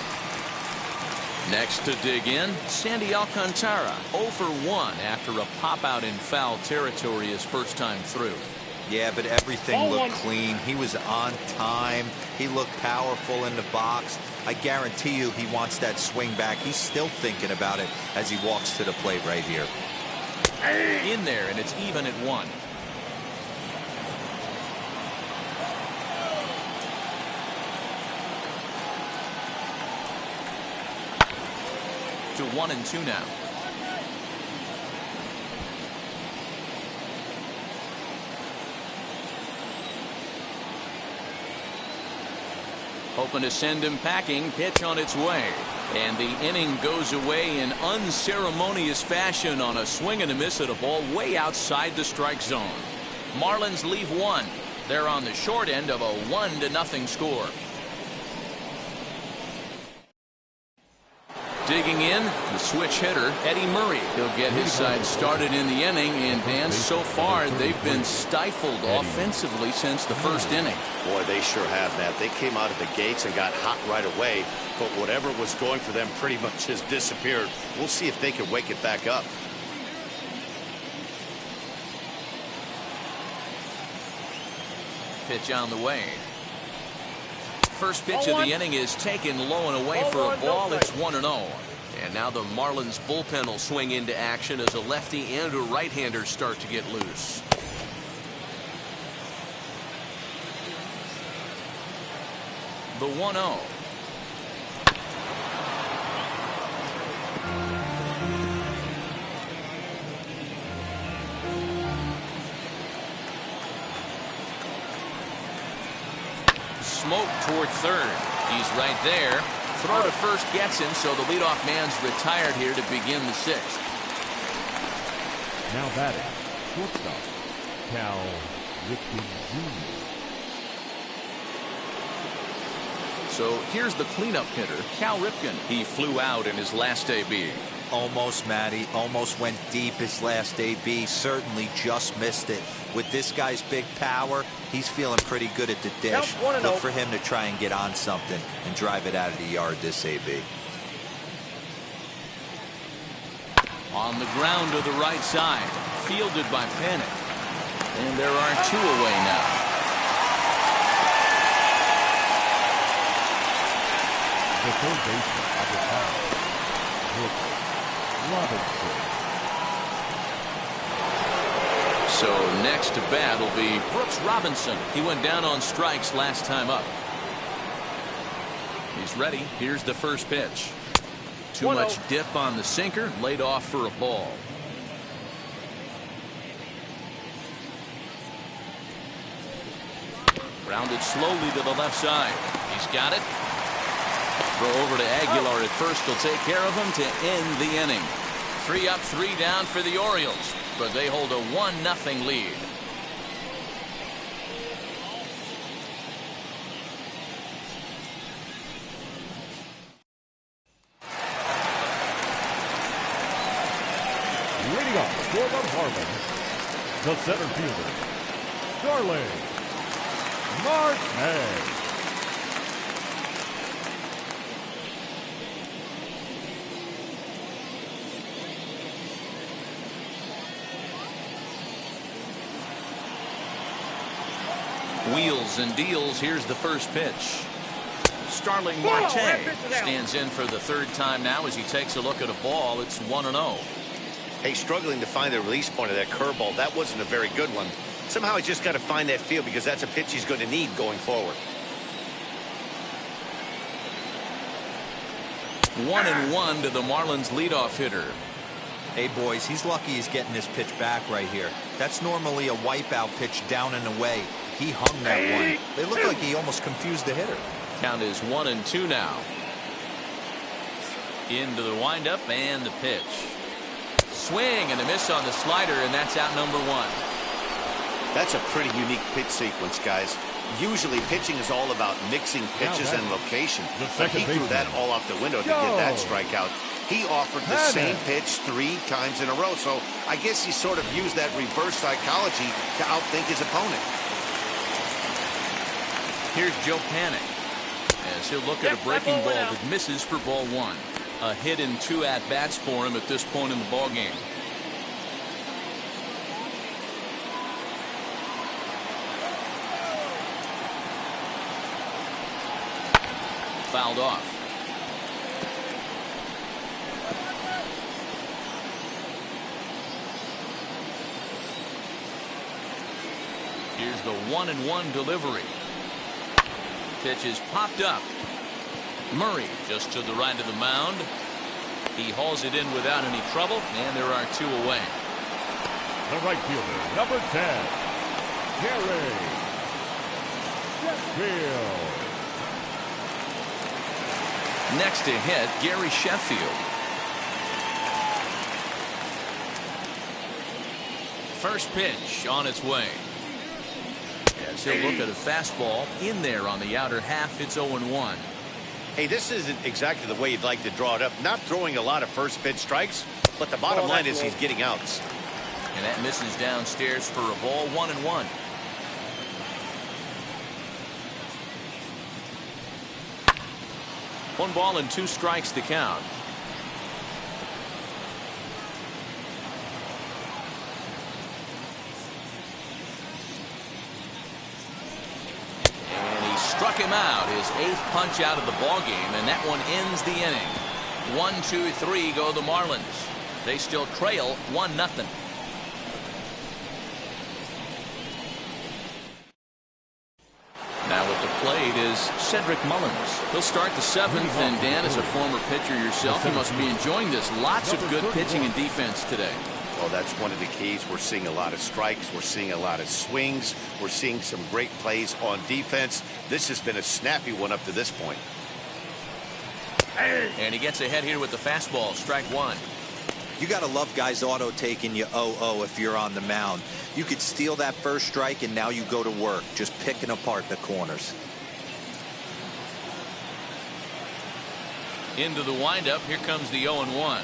Next to dig in, Sandy Alcantara, 0 for 1 after a pop-out in foul territory his first time through. Yeah, but everything looked clean. He was on time. He looked powerful in the box. I guarantee you he wants that swing back. He's still thinking about it as he walks to the plate right here. In there, and it's even at 1. To 1-2 now. Hoping to send him packing. Pitch on its way. And the inning goes away in unceremonious fashion on a swing and a miss at a ball way outside the strike zone. Marlins leave 1. They're on the short end of a 1-0 score. Digging in, the switch hitter, Eddie Murray. He'll get his side started in the inning, and Dan, so far they've been stifled offensively since the first inning. Boy, they sure have that. They came out of the gates and got hot right away, but whatever was going for them pretty much has disappeared. We'll see if they can wake it back up. Pitch on the way. First pitch of the inning is taken low and away for a ball. It's 1-0. And now the Marlins bullpen will swing into action as a lefty and a right-hander start to get loose. The 1-0. Smoke toward third. He's right there. Throw to first gets him, so the leadoff man's retired here to begin the 6th. Now batting, shortstop, Cal Ripken Jr. So here's the cleanup hitter, Cal Ripken. He flew out in his last AB. Almost, Matty. Almost went deep his last AB. Certainly just missed it. With this guy's big power, he's feeling pretty good at the dish. Look for him to try and get on something and drive it out of the yard this AB. On the ground to the right side. Fielded by Panic. And there are 2 away now. The third baseman of the time, Robinson. So next to bat will be Brooks Robinson. He went down on strikes last time up. is ready. Here's the first pitch. Too much dip on the sinker, laid off for a ball. Grounded slowly to the left side. He's got it. Throw over to Aguilar at first will take care of him to end the inning. 3 up, 3 down for the Orioles, but they hold a 1-0 lead. Leading up for the Marlins, the center fielder, Starling Martin. Wheels and deals. Here's the first pitch. Starling Martin stands in for the 3rd time now as he takes a look at a ball. It's 1-0. Hey, struggling to find the release point of that curveball. That wasn't a very good one. Somehow he's just got to find that feel because that's a pitch he's going to need going forward. 1-1 to the Marlins leadoff hitter. Hey, boys, he's lucky he's getting this pitch back right here. That's normally a wipeout pitch down and away. He hung that one. It looked like he almost confused the hitter. Count is 1-2 now. Into the windup and the pitch. Swing and a miss on the slider, and that's out number 1. That's a pretty unique pitch sequence, guys. Usually pitching is all about mixing pitches and location. But he threw that all out the window to get that strikeout. He offered the same pitch 3 times in a row, so I guess he sort of used that reverse psychology to outthink his opponent. Here's Joe Panic as he'll look at a breaking ball that misses for ball 1. A hit in 2 at-bats for him at this point in the ball game. Fouled off. Here's the 1-1 delivery. Pitch is popped up. Murray just to the right of the mound. He hauls it in without any trouble, and there are 2 away. The right fielder, number 10, Gary Sheffield. Next to hit, Gary Sheffield. First pitch on its way. As he'll look at a fastball in there on the outer half, it's 0-1. Hey, this isn't exactly the way you'd like to draw it up. Not throwing a lot of first pitch strikes, but the bottom line is he's getting outs. And that misses downstairs for a ball. 1-1. One ball and 2 strikes to count. Struck him out, his 8th punch out of the ball game, and that one ends the inning. 1-2-3 go the Marlins. They still trail 1-0. Now at the plate is Cedric Mullins. He'll start the 7th, and Dan, as a former pitcher yourself, you must be enjoying this. Lots of good pitching and defense today. Well, that's one of the keys. We're seeing a lot of strikes. We're seeing a lot of swings. We're seeing some great plays on defense. This has been a snappy one up to this point. And he gets ahead here with the fastball. Strike 1. You got to love guys auto taking you 0-0 if you're on the mound. You could steal that first strike, and now you go to work, just picking apart the corners. Into the windup. Here comes the 0-1.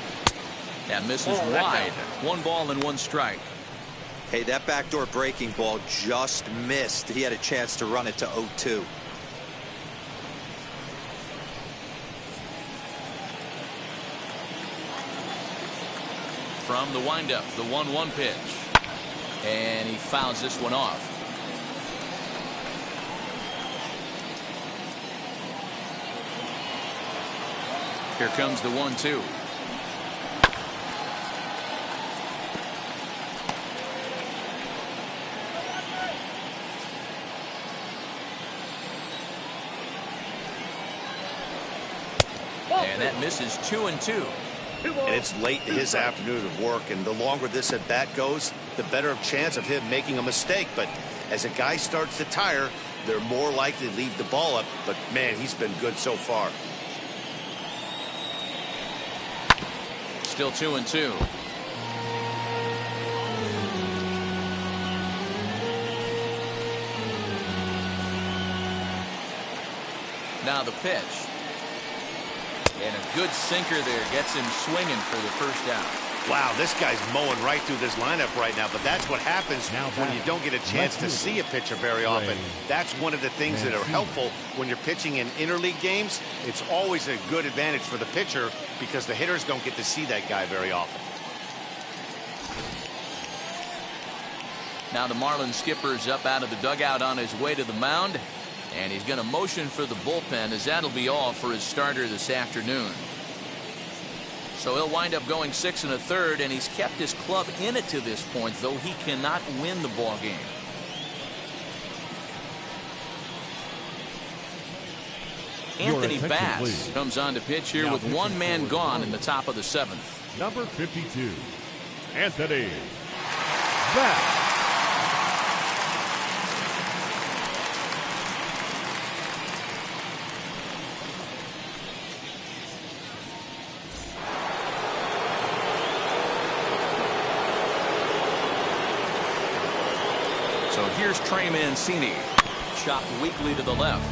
That misses wide. 1 ball and 1 strike. Hey, that backdoor breaking ball just missed. He had a chance to run it to 0-2. From the windup, the 1-1 pitch. And he fouls this one off. Here comes the 1-2. And that misses 2-2. And it's late in his afternoon of work, and the longer this at bat goes, the better of chance of him making a mistake. But as a guy starts to tire, they're more likely to leave the ball up. But man, he's been good so far. Still 2-2. Now the pitch. And a good sinker there gets him swinging for the first out. Wow, this guy's mowing right through this lineup right now, but that's what happens when you don't get a chance to see a pitcher very often. That's one of the things that are helpful when you're pitching in interleague games. It's always a good advantage for the pitcher because the hitters don't get to see that guy very often. Now the Marlins skipper's up out of the dugout on his way to the mound. And he's going to motion for the bullpen, as that'll be all for his starter this afternoon. So he'll wind up going 6 1/3, and he's kept his club in it to this point, though he cannot win the ball game. Anthony Bass comes on to pitch here with one man gone in the top of the 7th. Number 52, Anthony Bass. So here's Trey Mancini, chopped weakly to the left.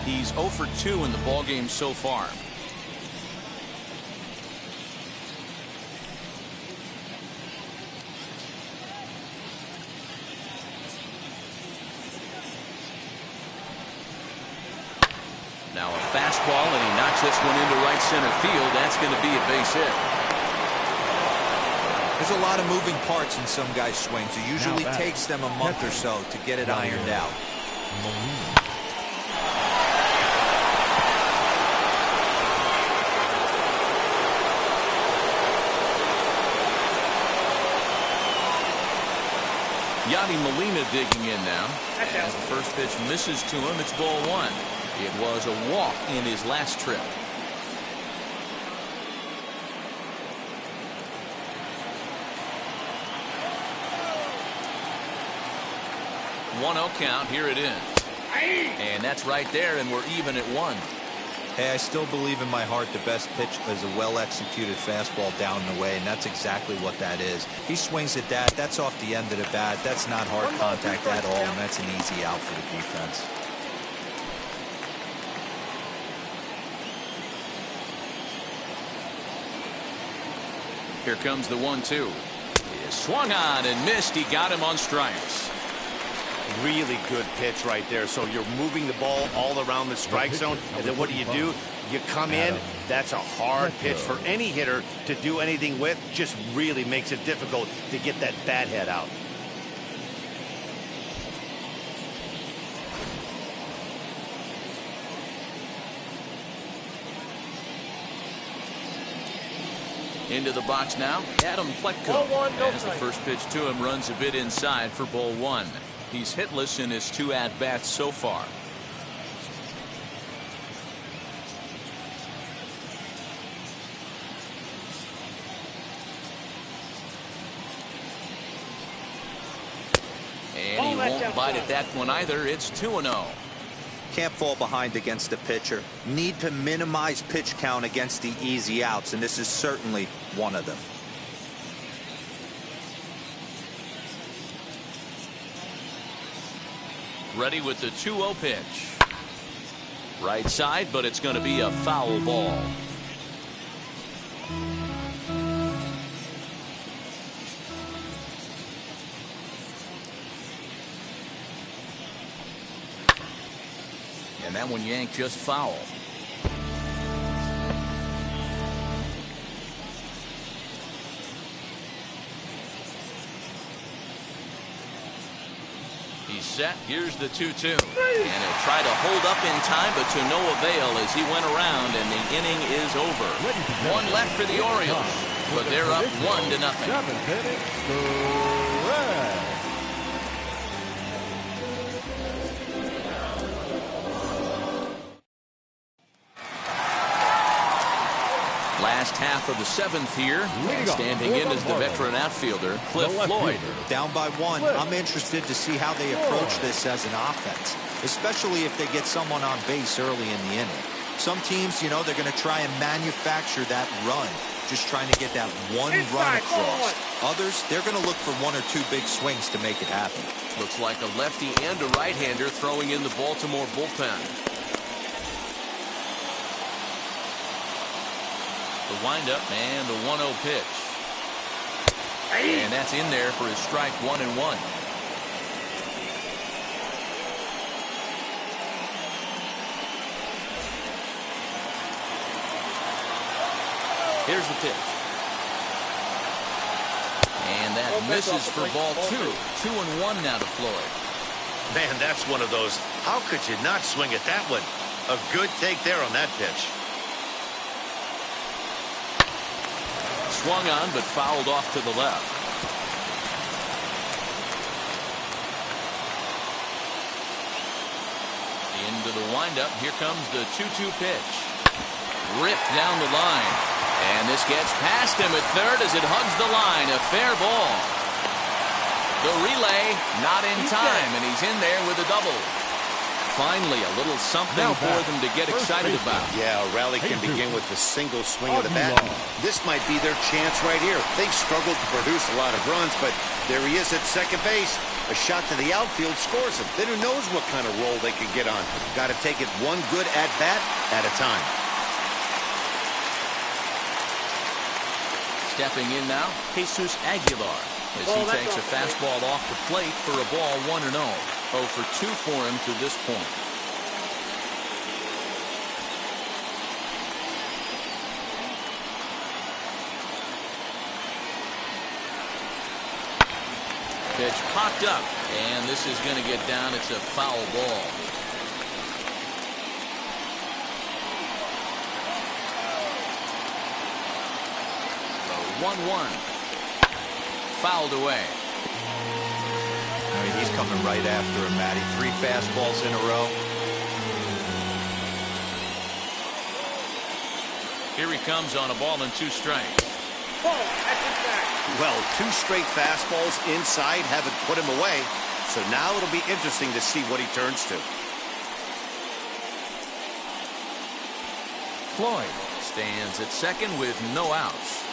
He's 0 for 2 in the ballgame so far. Now a fastball, and he knocks this one into right center field. That's going to be a base hit. There's a lot of moving parts in some guys' swings. It usually takes them a month or so to get it ironed out. Yadi Molina digging in now. As the first pitch misses to him, it's ball 1. It was a walk in his last trip. 1-0 count. Here it is. And that's right there, and we're even at 1. Hey, I still believe in my heart the best pitch is a well-executed fastball down the way, and that's exactly what that is. He swings at that. That's off the end of the bat. That's not hard contact at all, and that's an easy out for the defense. Here comes the 1-2. He swung on and missed. He got him on strikes. Really good pitch right there. So you're moving the ball all around the strike zone, and then what do? You come in. That's a hard pitch for any hitter to do anything with. Just really makes it difficult to get that bat head out. Into the box now, Adam Fleck. As the first pitch to him runs a bit inside for ball 1. He's hitless in his 2 at-bats so far. And he won't bite at that one either. It's 2-0. Can't fall behind against the pitcher. Need to minimize pitch count against the easy outs, and this is certainly one of them. Ready with the 2-0 pitch. Right side, but it's going to be a foul ball. And that one yanked just foul. He's set. Here's the 2-2. And he'll try to hold up in time, but to no avail as he went around, and the inning is over. 1 left for the Orioles, but they're up 1-0. Last half of the 7th here. Standing in as the veteran outfielder, Floyd. Down by 1. I'm interested to see how they approach this as an offense, especially if they get someone on base early in the inning. Some teams, you know, they're going to try and manufacture that run, just trying to get that one run across. Others, they're going to look for 1 or 2 big swings to make it happen. Looks like a lefty and a right-hander throwing in the Baltimore bullpen. The windup and the 1-0 pitch. And that's in there for his strike 1-1. Here's the pitch. And that misses for ball 2. 2-1 now to Floyd. Man, that's one of those. How could you not swing at that one? A good take there on that pitch. Swung on, but fouled off to the left. Into the windup. Here comes the 2-2 pitch. Ripped down the line. And this gets past him at third as it hugs the line. A fair ball. The relay not in time, and he's in there with a double. Finally, a little something for them to get excited about. Yeah, a rally can begin with a single swing of the bat. This might be their chance right here. They've struggled to produce a lot of runs, but there he is at second base. A shot to the outfield scores him. Then who knows what kind of roll they could get on. Got to take it one good at-bat at a time. Stepping in now, Jesus Aguilar, as he takes a fastball off the plate for a ball 1-0. 0 for 2 for him to this point. Pitch popped up, and this is going to get down. It's a foul ball. The 1-1. Fouled away. I mean, he's coming right after him, Matty. 3 fastballs in a row. Here he comes on a ball and 2 strikes. Well, 2 straight fastballs inside haven't put him away. So now it'll be interesting to see what he turns to. Floyd stands at second with no outs.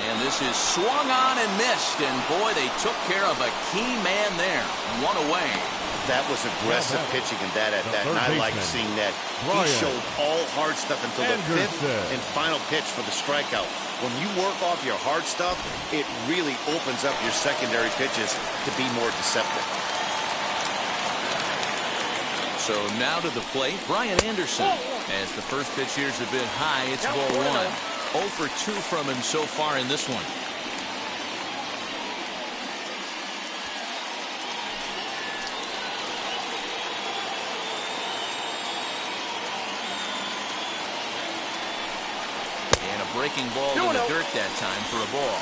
And this is swung on and missed. And boy, they took care of a key man there. 1 away. That was aggressive pitching in that at-bat, and I like seeing that. He showed all hard stuff until the 5th and final pitch for the strikeout. When you work off your hard stuff, it really opens up your secondary pitches to be more deceptive. So now to the plate, Brian Anderson. As the first pitch here's a bit high, it's ball 1. 0 for 2 from him so far in this one. Breaking ball in the dirt that time for a ball.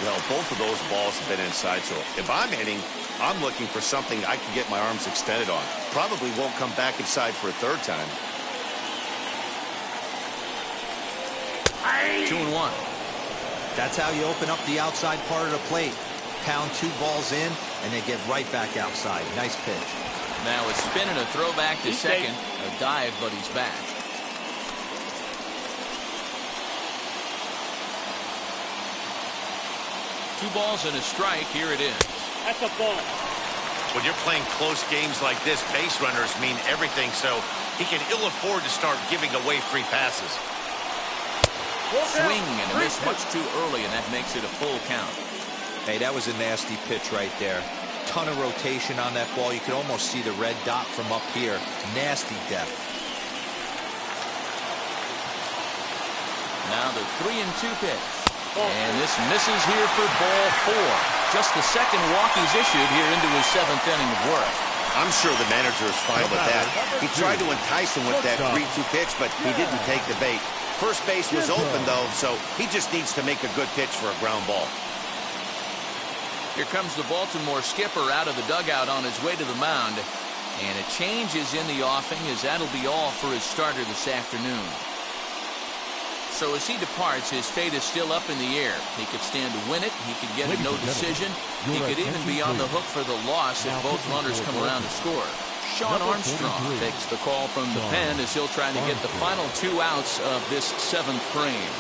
Well, both of those balls have been inside, so if I'm hitting, I'm looking for something I can get my arms extended on. Probably won't come back inside for a 3rd time. 2-1. That's how you open up the outside part of the plate. Pound 2 balls in, and they get right back outside. Nice pitch. Now a spin and a throwback to second. A dive, but he's back. 2 balls and a strike. Here it is. That's a ball. When you're playing close games like this, base runners mean everything, so he can ill afford to start giving away free passes. Swing and a miss much too early, and that makes it a full count. Hey, that was a nasty pitch right there. Ton of rotation on that ball. You could almost see the red dot from up here. Nasty depth. Now the 3-2 pitch. And this misses here for ball 4. Just the second walk he's issued here into his 7th inning of work. I'm sure the manager is fine with that. He tried to entice him with that 3-2 pitch, but he didn't take the bait. First base was open, though, so he just needs to make a good pitch for a ground ball. Here comes the Baltimore skipper out of the dugout on his way to the mound. And a change is in the offing, as that'll be all for his starter this afternoon. So as he departs, his fate is still up in the air. He could stand to win it. He could get a no decision. He could even be on the hook for the loss if both runners come around to score. Sean Armstrong takes the call from the pen as he'll try to get the final 2 outs of this 7th frame.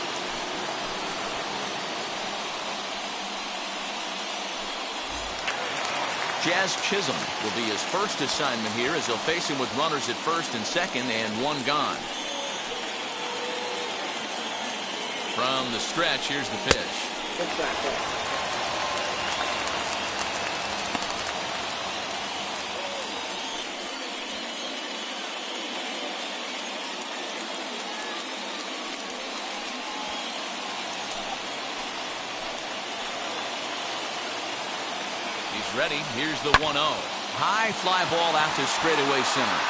Jazz Chisholm will be his first assignment here as he'll face him with runners at first and second and 1 gone. From the stretch, here's the pitch. He's ready. Here's the 1-0. High fly ball out to straightaway center.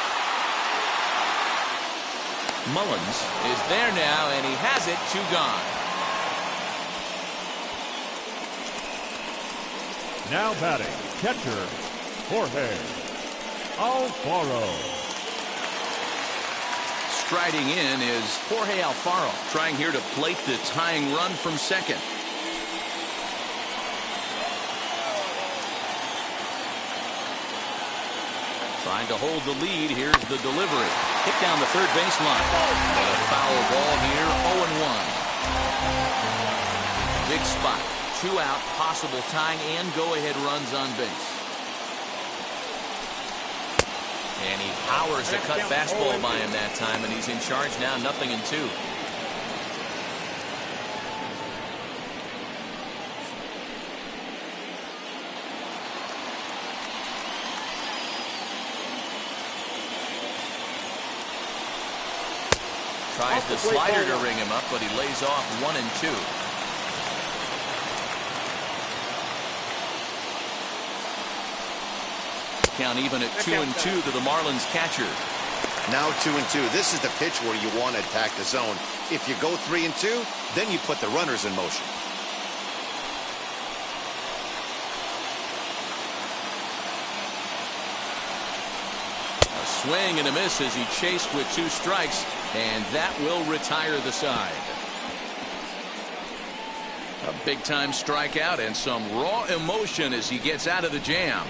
Mullins is there now, and he has it. 2 gone. Now batting, catcher, Jorge Alfaro. Striding in is Jorge Alfaro, trying here to plate the tying run from second. Trying to hold the lead. Here's the delivery. Hit down the third baseline. And a foul ball here. 0-1. Big spot. 2 out. Possible tying and go-ahead runs on base. And he powers a cut fastball by him that time, and he's in charge now. 0-2. Tries the slider to ring him up, but he lays off 1-2. Count even at 2-2 to the Marlins catcher. Now 2-2. This is the pitch where you want to attack the zone. If you go 3-2, then you put the runners in motion. Swing and a miss as he chased with 2 strikes, and that will retire the side. A big-time strikeout and some raw emotion as he gets out of the jam.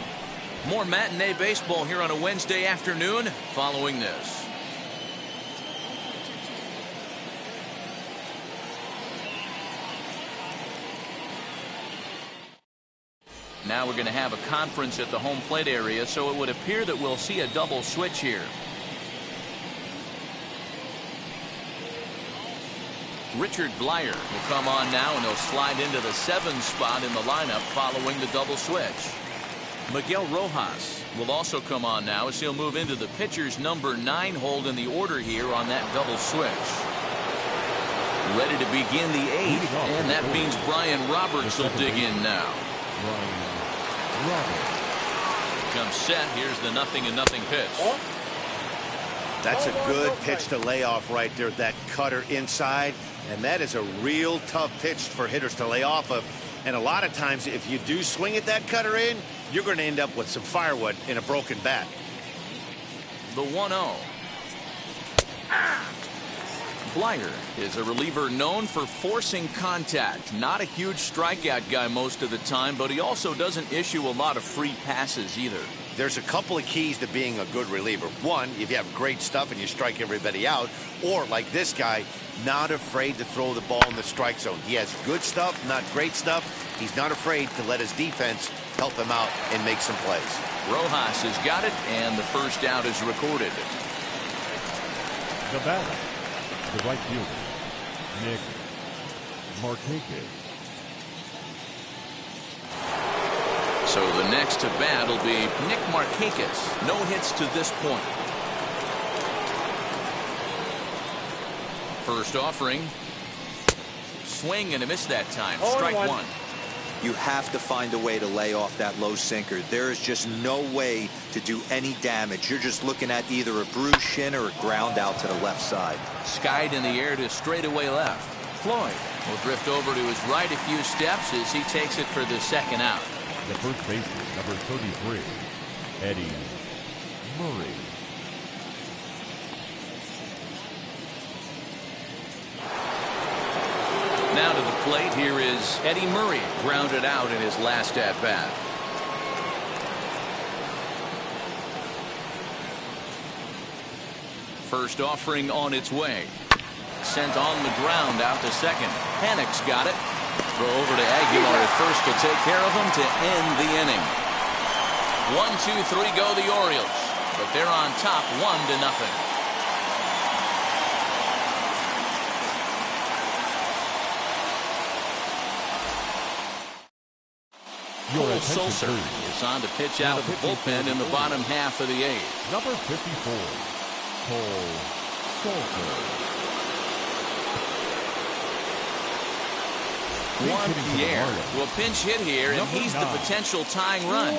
More matinee baseball here on a Wednesday afternoon following this. Now we're going to have a conference at the home plate area, so it would appear that we'll see a double switch here. Richard Blyer will come on now, and he'll slide into the 7 spot in the lineup following the double switch. Miguel Rojas will also come on now as he'll move into the pitcher's number 9 hold in the order here on that double switch. Ready to begin the 8th, and that means Brian Roberts will dig in now. Comes set. Here's the 0-0 pitch. That's a good pitch to lay off right there. That cutter inside, and that is a real tough pitch for hitters to lay off of. And a lot of times, if you do swing at that cutter in, you're going to end up with some firewood in a broken bat. The 1-0. Blyer is a reliever known for forcing contact. Not a huge strikeout guy most of the time, but he also doesn't issue a lot of free passes either. There's a couple of keys to being a good reliever. One, if you have great stuff and you strike everybody out, or like this guy, not afraid to throw the ball in the strike zone. He has good stuff, not great stuff. He's not afraid to let his defense help him out and make some plays. Rojas has got it, and the first out is recorded. The batter, the right fielder, Nick Marchakis. So the next to bat will be Nick Marchakis. No hits to this point. First offering. Swing and a miss that time. Strike 1. You have to find a way to lay off that low sinker. There is just no way to do any damage. You're just looking at either a bruised shin or a ground out to the left side. Skied in the air to straightaway left. Floyd will drift over to his right a few steps as he takes it for the second out. The first baseman, number 33, Eddie Murray. Now to the plate, here is Eddie Murray, grounded out in his last at-bat. First offering on its way. Sent on the ground out to second. Panic's got it. Throw over to Aguilar at first to take care of him to end the inning. 1-2-3 go the Orioles, but they're on top 1-0. Cole Sulser is on to pitch out of the bullpen in the bottom half of the eighth. Number 54, Cole Sulser. Juan Pierre will pinch hit here, and he's the potential tying run.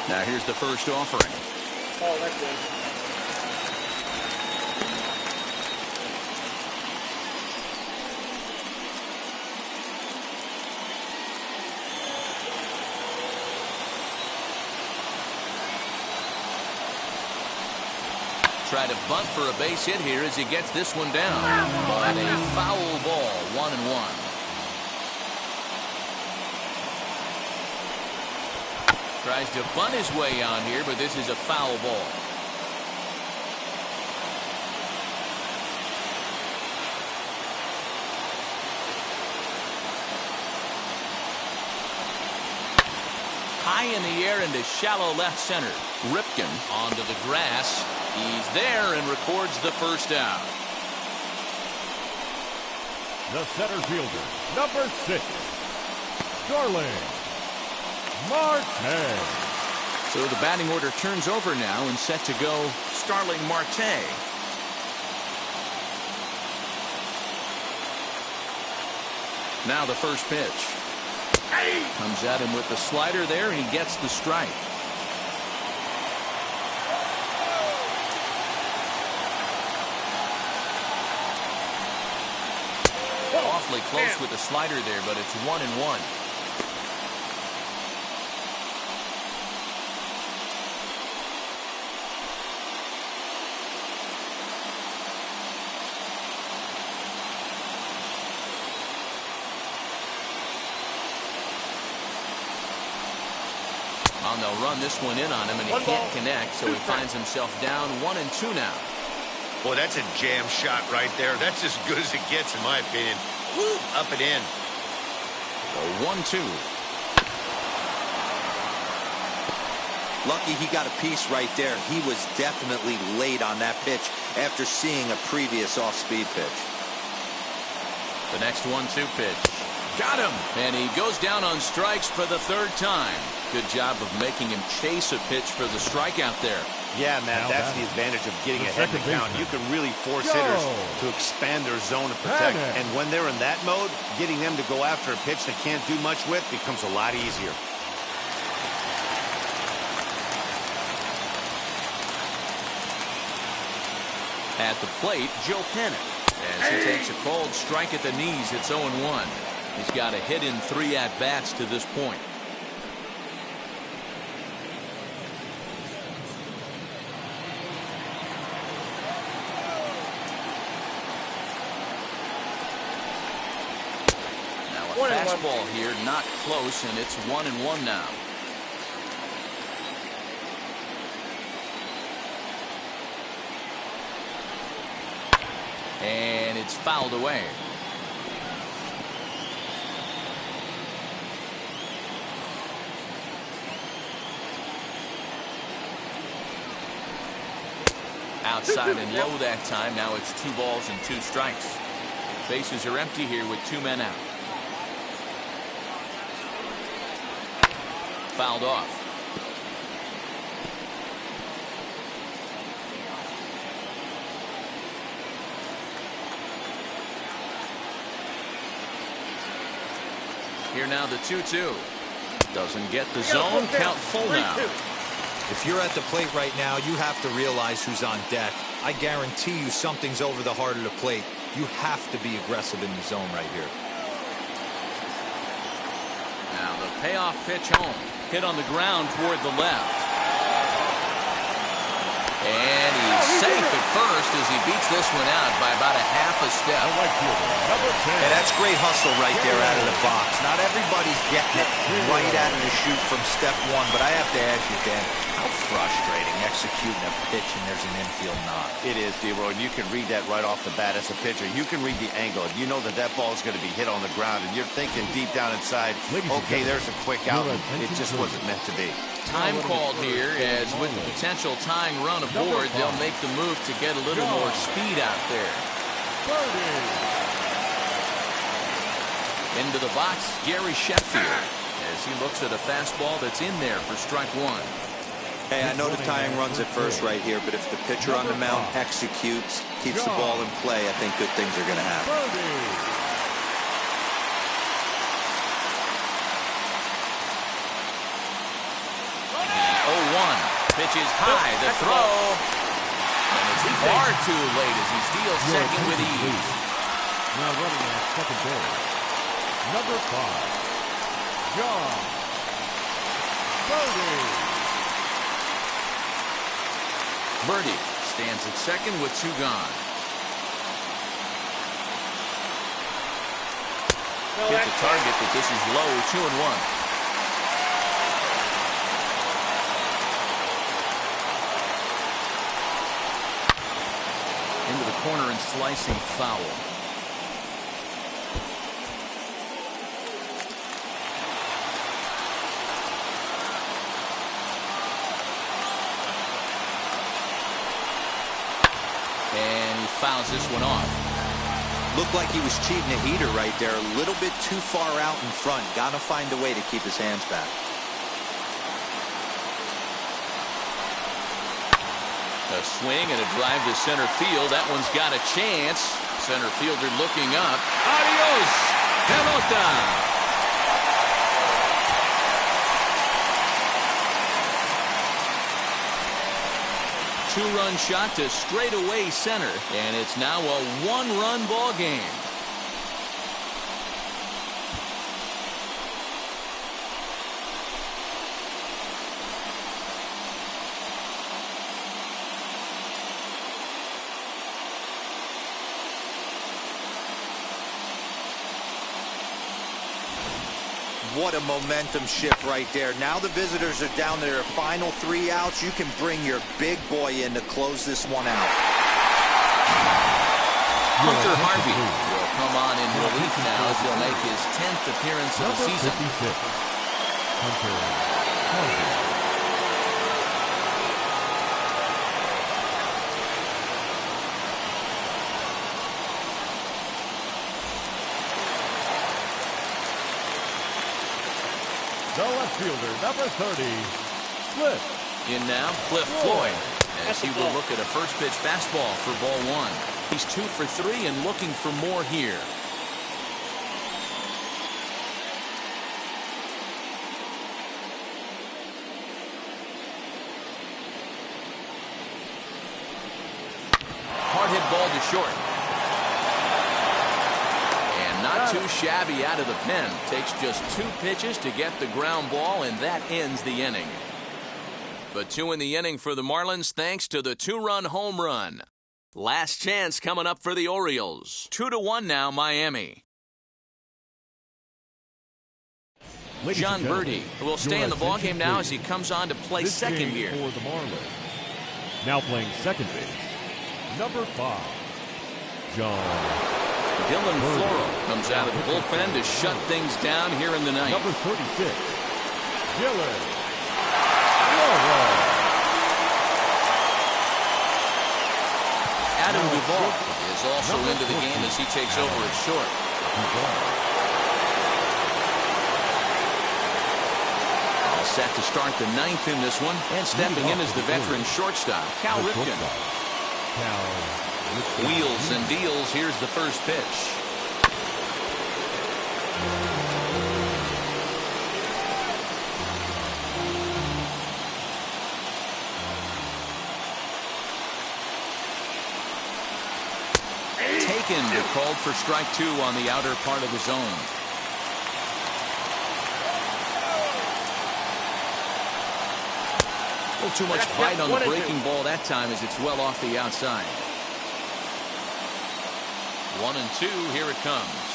Now here's the first offering. Oh, that's good. Try to bunt for a base hit here as he gets this one down. But a foul ball, 1-1. Tries to bunt his way on here, but this is a foul ball. High in the air into shallow left center. Ripken onto the grass. He's there and records the first out. The center fielder, number 6, Starling Martin. So the batting order turns over now and set to go Starling Martin. Now the first pitch. Comes at him with the slider there, and he gets the strike. Awfully close with the slider there, but it's 1-1. And they'll run this one in on him, and he can't connect, so he finds himself down 1-2 now. Boy, that's a jam shot right there. That's as good as it gets, in my opinion. Woo, up and in. 1-2. Lucky he got a piece right there. He was definitely late on that pitch after seeing a previous off-speed pitch. The next 1-2 pitch. Got him! And he goes down on strikes for the third time. Good job of making him chase a pitch for the strikeout there. Yeah, Matt, that's the advantage of getting ahead of the count. You can really force hitters to expand their zone and protect. And when they're in that mode, getting them to go after a pitch they can't do much with becomes a lot easier. At the plate, Joe Panic. As he takes a cold strike at the knees, it's 0-1. He's got a hit in 3 at-bats to this point. Fastball here, not close, and it's 1-1 now. And it's fouled away. Outside and low that time. Now it's 2 balls and 2 strikes. Bases are empty here with 2 men out. Fouled off. Here now the 2-2. Doesn't get the zone. Count full now. If you're at the plate right now, you have to realize who's on deck. I guarantee you something's over the heart of the plate. You have to be aggressive in the zone right here. Now the payoff pitch home. Hit on the ground toward the left. And he's safe at first as he beats this one out by about a half a step. And that's great hustle right there out of the box. Not everybody's getting it right out of the chute from step one, but I have to ask you, Dan, how frustrating executing a pitch and there's an infield knock. It is, D-Roy, and you can read that right off the bat as a pitcher. You can read the angle. You know that that ball is going to be hit on the ground, and you're thinking deep down inside, okay, there's a quick out. It just wasn't meant to be. Time called here, as with the potential tying run aboard, they'll make the move to get a little more speed out there. Into the box, Gary Sheffield, as he looks at a fastball that's in there for strike one. Hey, I know the tying run's at first right here, but if the pitcher on the mound executes, keeps the ball in play, I think good things are going to happen. 0-1. Pitches high, the throw. And it's far too late as he steals second with ease. Now running at second base, number 5, John Birdie stands at second with 2 gone. Hit the target, but this is low, 2-1. Into the corner and slicing foul. And he fouls this one off. Looked like he was cheating a heater right there. A little bit too far out in front. Got to find a way to keep his hands back. A swing and a drive to center field. That one's got a chance. Center fielder looking up. Adios, pelota. Two-run shot to straightaway center, and it's now a one-run ball game. What a momentum shift right there. Now the visitors are down to their final 3 outs. You can bring your big boy in to close this one out. Hunter Harvey will come on in relief now as he'll make his 10th appearance of the season. Hunter Harvey. The left fielder, number 30, Fleck. In now, Cliff Floyd, as he will look at a first pitch fastball for ball 1. He's 2 for 3 and looking for more here. Hard hit ball to short. Not too shabby out of the pen. Takes just 2 pitches to get the ground ball, and that ends the inning. But 2 in the inning for the Marlins thanks to the 2-run home run. Last chance coming up for the Orioles. 2-1 now, Miami. John Birdie will stay in the ballgame now as he comes on to play second here. For the Marlins. Now playing second base, number 5, John Dylan Floro comes out of the bullpen to shut things down here in the ninth. Number 36, Dylan Floro. Adam Duvall is also into the game as he takes over at short. All set to start the ninth in this one, and stepping in is the veteran shortstop, Cal Ripken. Wheels and deals. Here's the first pitch. second, called for strike 2 on the outer part of the zone. A little too much bite on the breaking ball that time as it's well off the outside. 1-2, here it comes.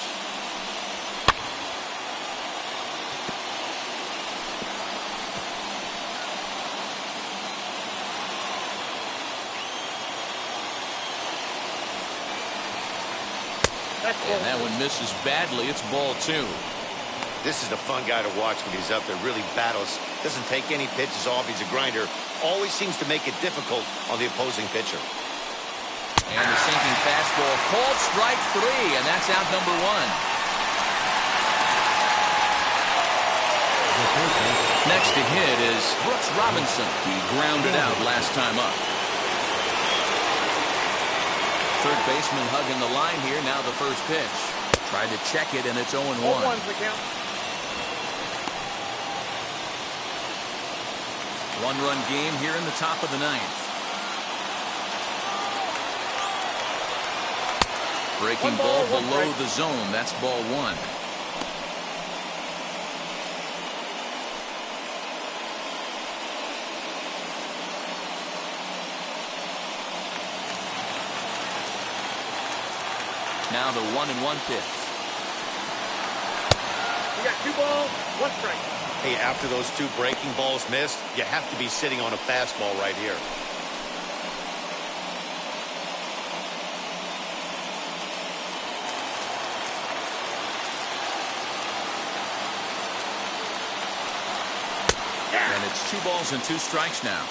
And that one misses badly. It's ball 2. This is a fun guy to watch when he's up there. Really battles. Doesn't take any pitches off. He's a grinder. Always seems to make it difficult on the opposing pitcher. And the sinking fastball called strike 3, and that's out number 1. Next to hit is Brooks Robinson. He grounded out last time up. Third baseman hugging the line here. Now the first pitch. Tried to check it, and it's 0-1. 0-1's the count. One-run game here in the top of the 9th. Breaking ball below the zone. That's ball 1. Now the 1-1 pitch. You got 2 balls, 1 strike. Hey, after those 2 breaking balls missed, you have to be sitting on a fastball right here. And it's 2 balls and 2 strikes now.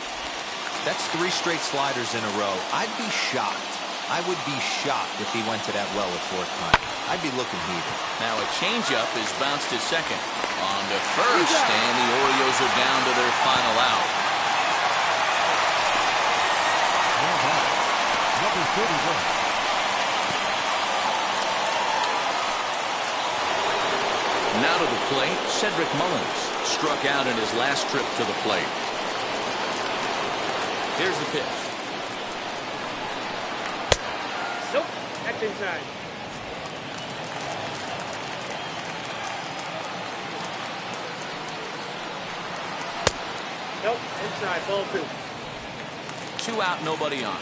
That's 3 straight sliders in a row. I'd be shocked. I would be shocked if he went to that well at 4th time. I'd be looking heated. Now a changeup is bounced to second. On to first, and the Orioles are down to their final out. Number 31. Now to the plate, Cedric Mullins. Struck out in his last trip to the plate. Here's the pitch. Nope, that's inside. Nope, inside, ball 2. 2 out, nobody on.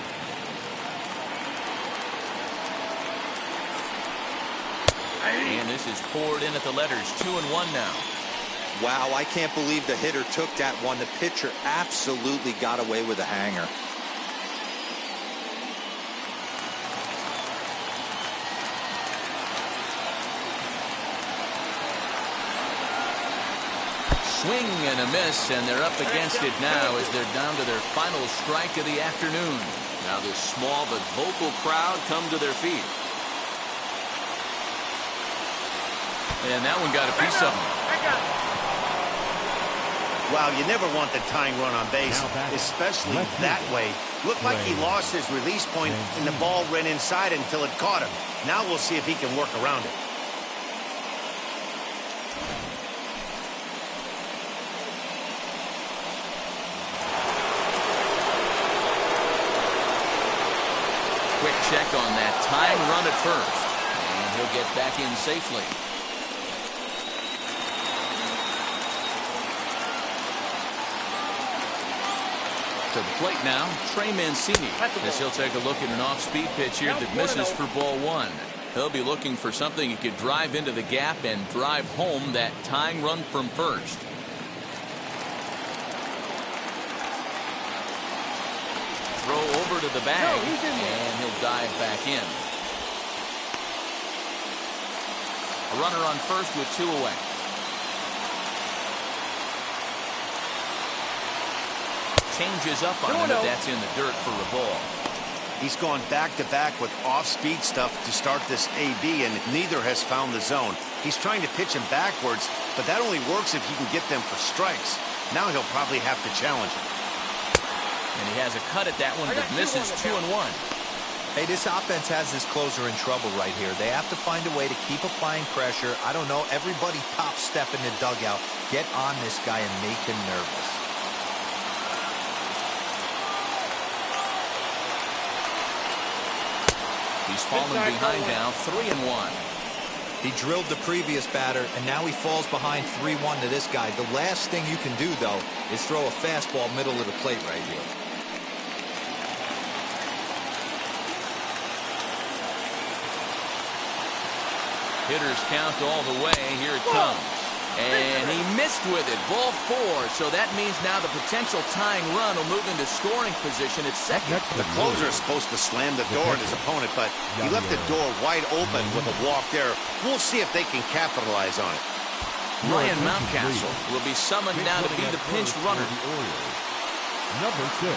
And this is poured in at the letters. 2-1 now. Wow, I can't believe the hitter took that one. The pitcher absolutely got away with a hanger. Swing and a miss, and they're up against it now as they're down to their final strike of the afternoon. Now this small but vocal crowd come to their feet. And that one got a piece of them. Wow, you never want the tying run on base, especially that way. Looked like he lost his release point, and the ball ran inside until it caught him. Now we'll see if he can work around it. Quick check on that tying run at first, and he'll get back in safely. To the plate now, Trey Mancini, as he'll take a look at an off-speed pitch here that misses for ball 1. He'll be looking for something he could drive into the gap and drive home that tying run from first. Throw over to the bag, and he'll dive back in. A runner on first with 2 away. Changes up on him, but that's in the dirt for a ball. He's gone back-to-back with off-speed stuff to start this AB, and neither has found the zone. He's trying to pitch him backwards, but that only works if he can get them for strikes. Now he'll probably have to challenge him. And he has a cut at that one, but misses 2-1. Hey, this offense has this closer in trouble right here. They have to find a way to keep applying pressure. I don't know, everybody top step in the dugout. Get on this guy and make him nervous. He's fallen behind now 3-1. He drilled the previous batter, and now he falls behind 3-1 to this guy. The last thing you can do, though, is throw a fastball middle of the plate right here. Hitters count all the way. Here it comes. And he missed with it. Ball 4. So that means now the potential tying run will move into scoring position at second. The closer is supposed to slam the door at his opponent, but he left the door wide open with a walk there. We'll see if they can capitalize on it. Ryan Mountcastle will be summoned now to be the pinch runner. Number 6.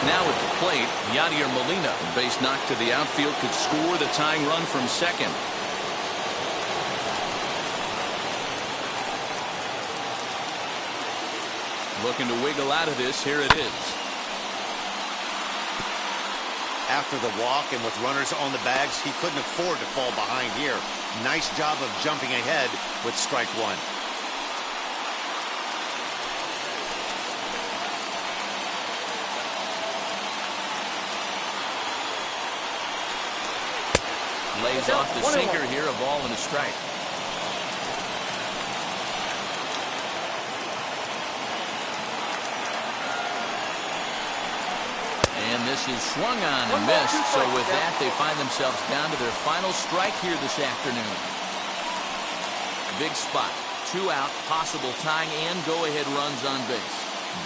Now at the plate, Yadier Molina, base knock to the outfield, could score the tying run from second. Looking to wiggle out of this. Here it is. After the walk and with runners on the bags, he couldn't afford to fall behind here. Nice job of jumping ahead with strike 1. Lays off the sinker here, a ball and a strike. And this is swung on and missed. So with that, they find themselves down to their final strike here this afternoon. Big spot. 2 out, possible tying and go-ahead runs on base.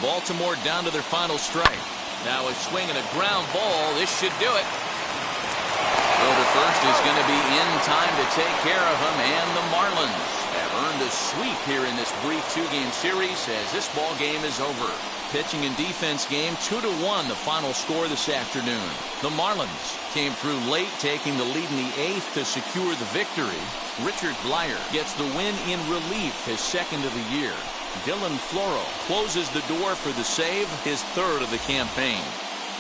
Baltimore down to their final strike. Now a swing and a ground ball. This should do it. Throw to first is going to be in time to take care of him, and the Marlins have earned a sweep here in this brief 2-game series as this ball game is over. Pitching and defense game 2-1 the final score this afternoon. The Marlins came through late, taking the lead in the 8th to secure the victory. Richard Blyer gets the win in relief, his 2nd of the year. Dylan Floro closes the door for the save, his 3rd of the campaign.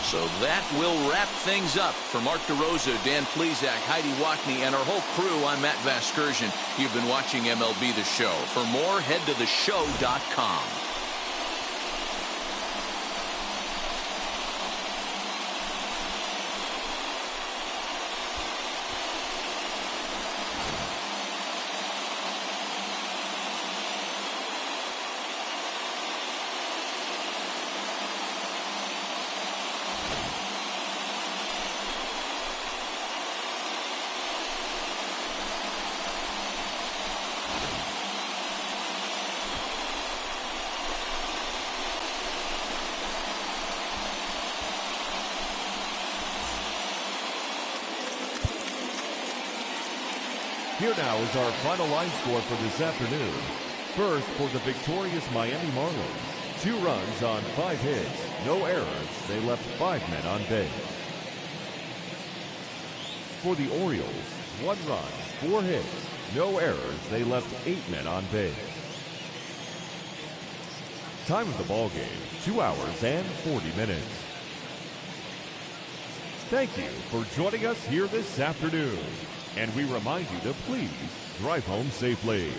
So that will wrap things up. For Mark DeRosa, Dan Plesac, Heidi Wackney, and our whole crew, I'm Matt Vasgersian. You've been watching MLB The Show. For more, head to theshow.com. Here now is our final line score for this afternoon. First, for the victorious Miami Marlins, 2 runs on 5 hits, no errors. They left 5 men on base. For the Orioles, 1 run, 4 hits, no errors. They left 8 men on base. Time of the ball game, 2 hours and 40 minutes. Thank you for joining us here this afternoon. And we remind you to please drive home safely.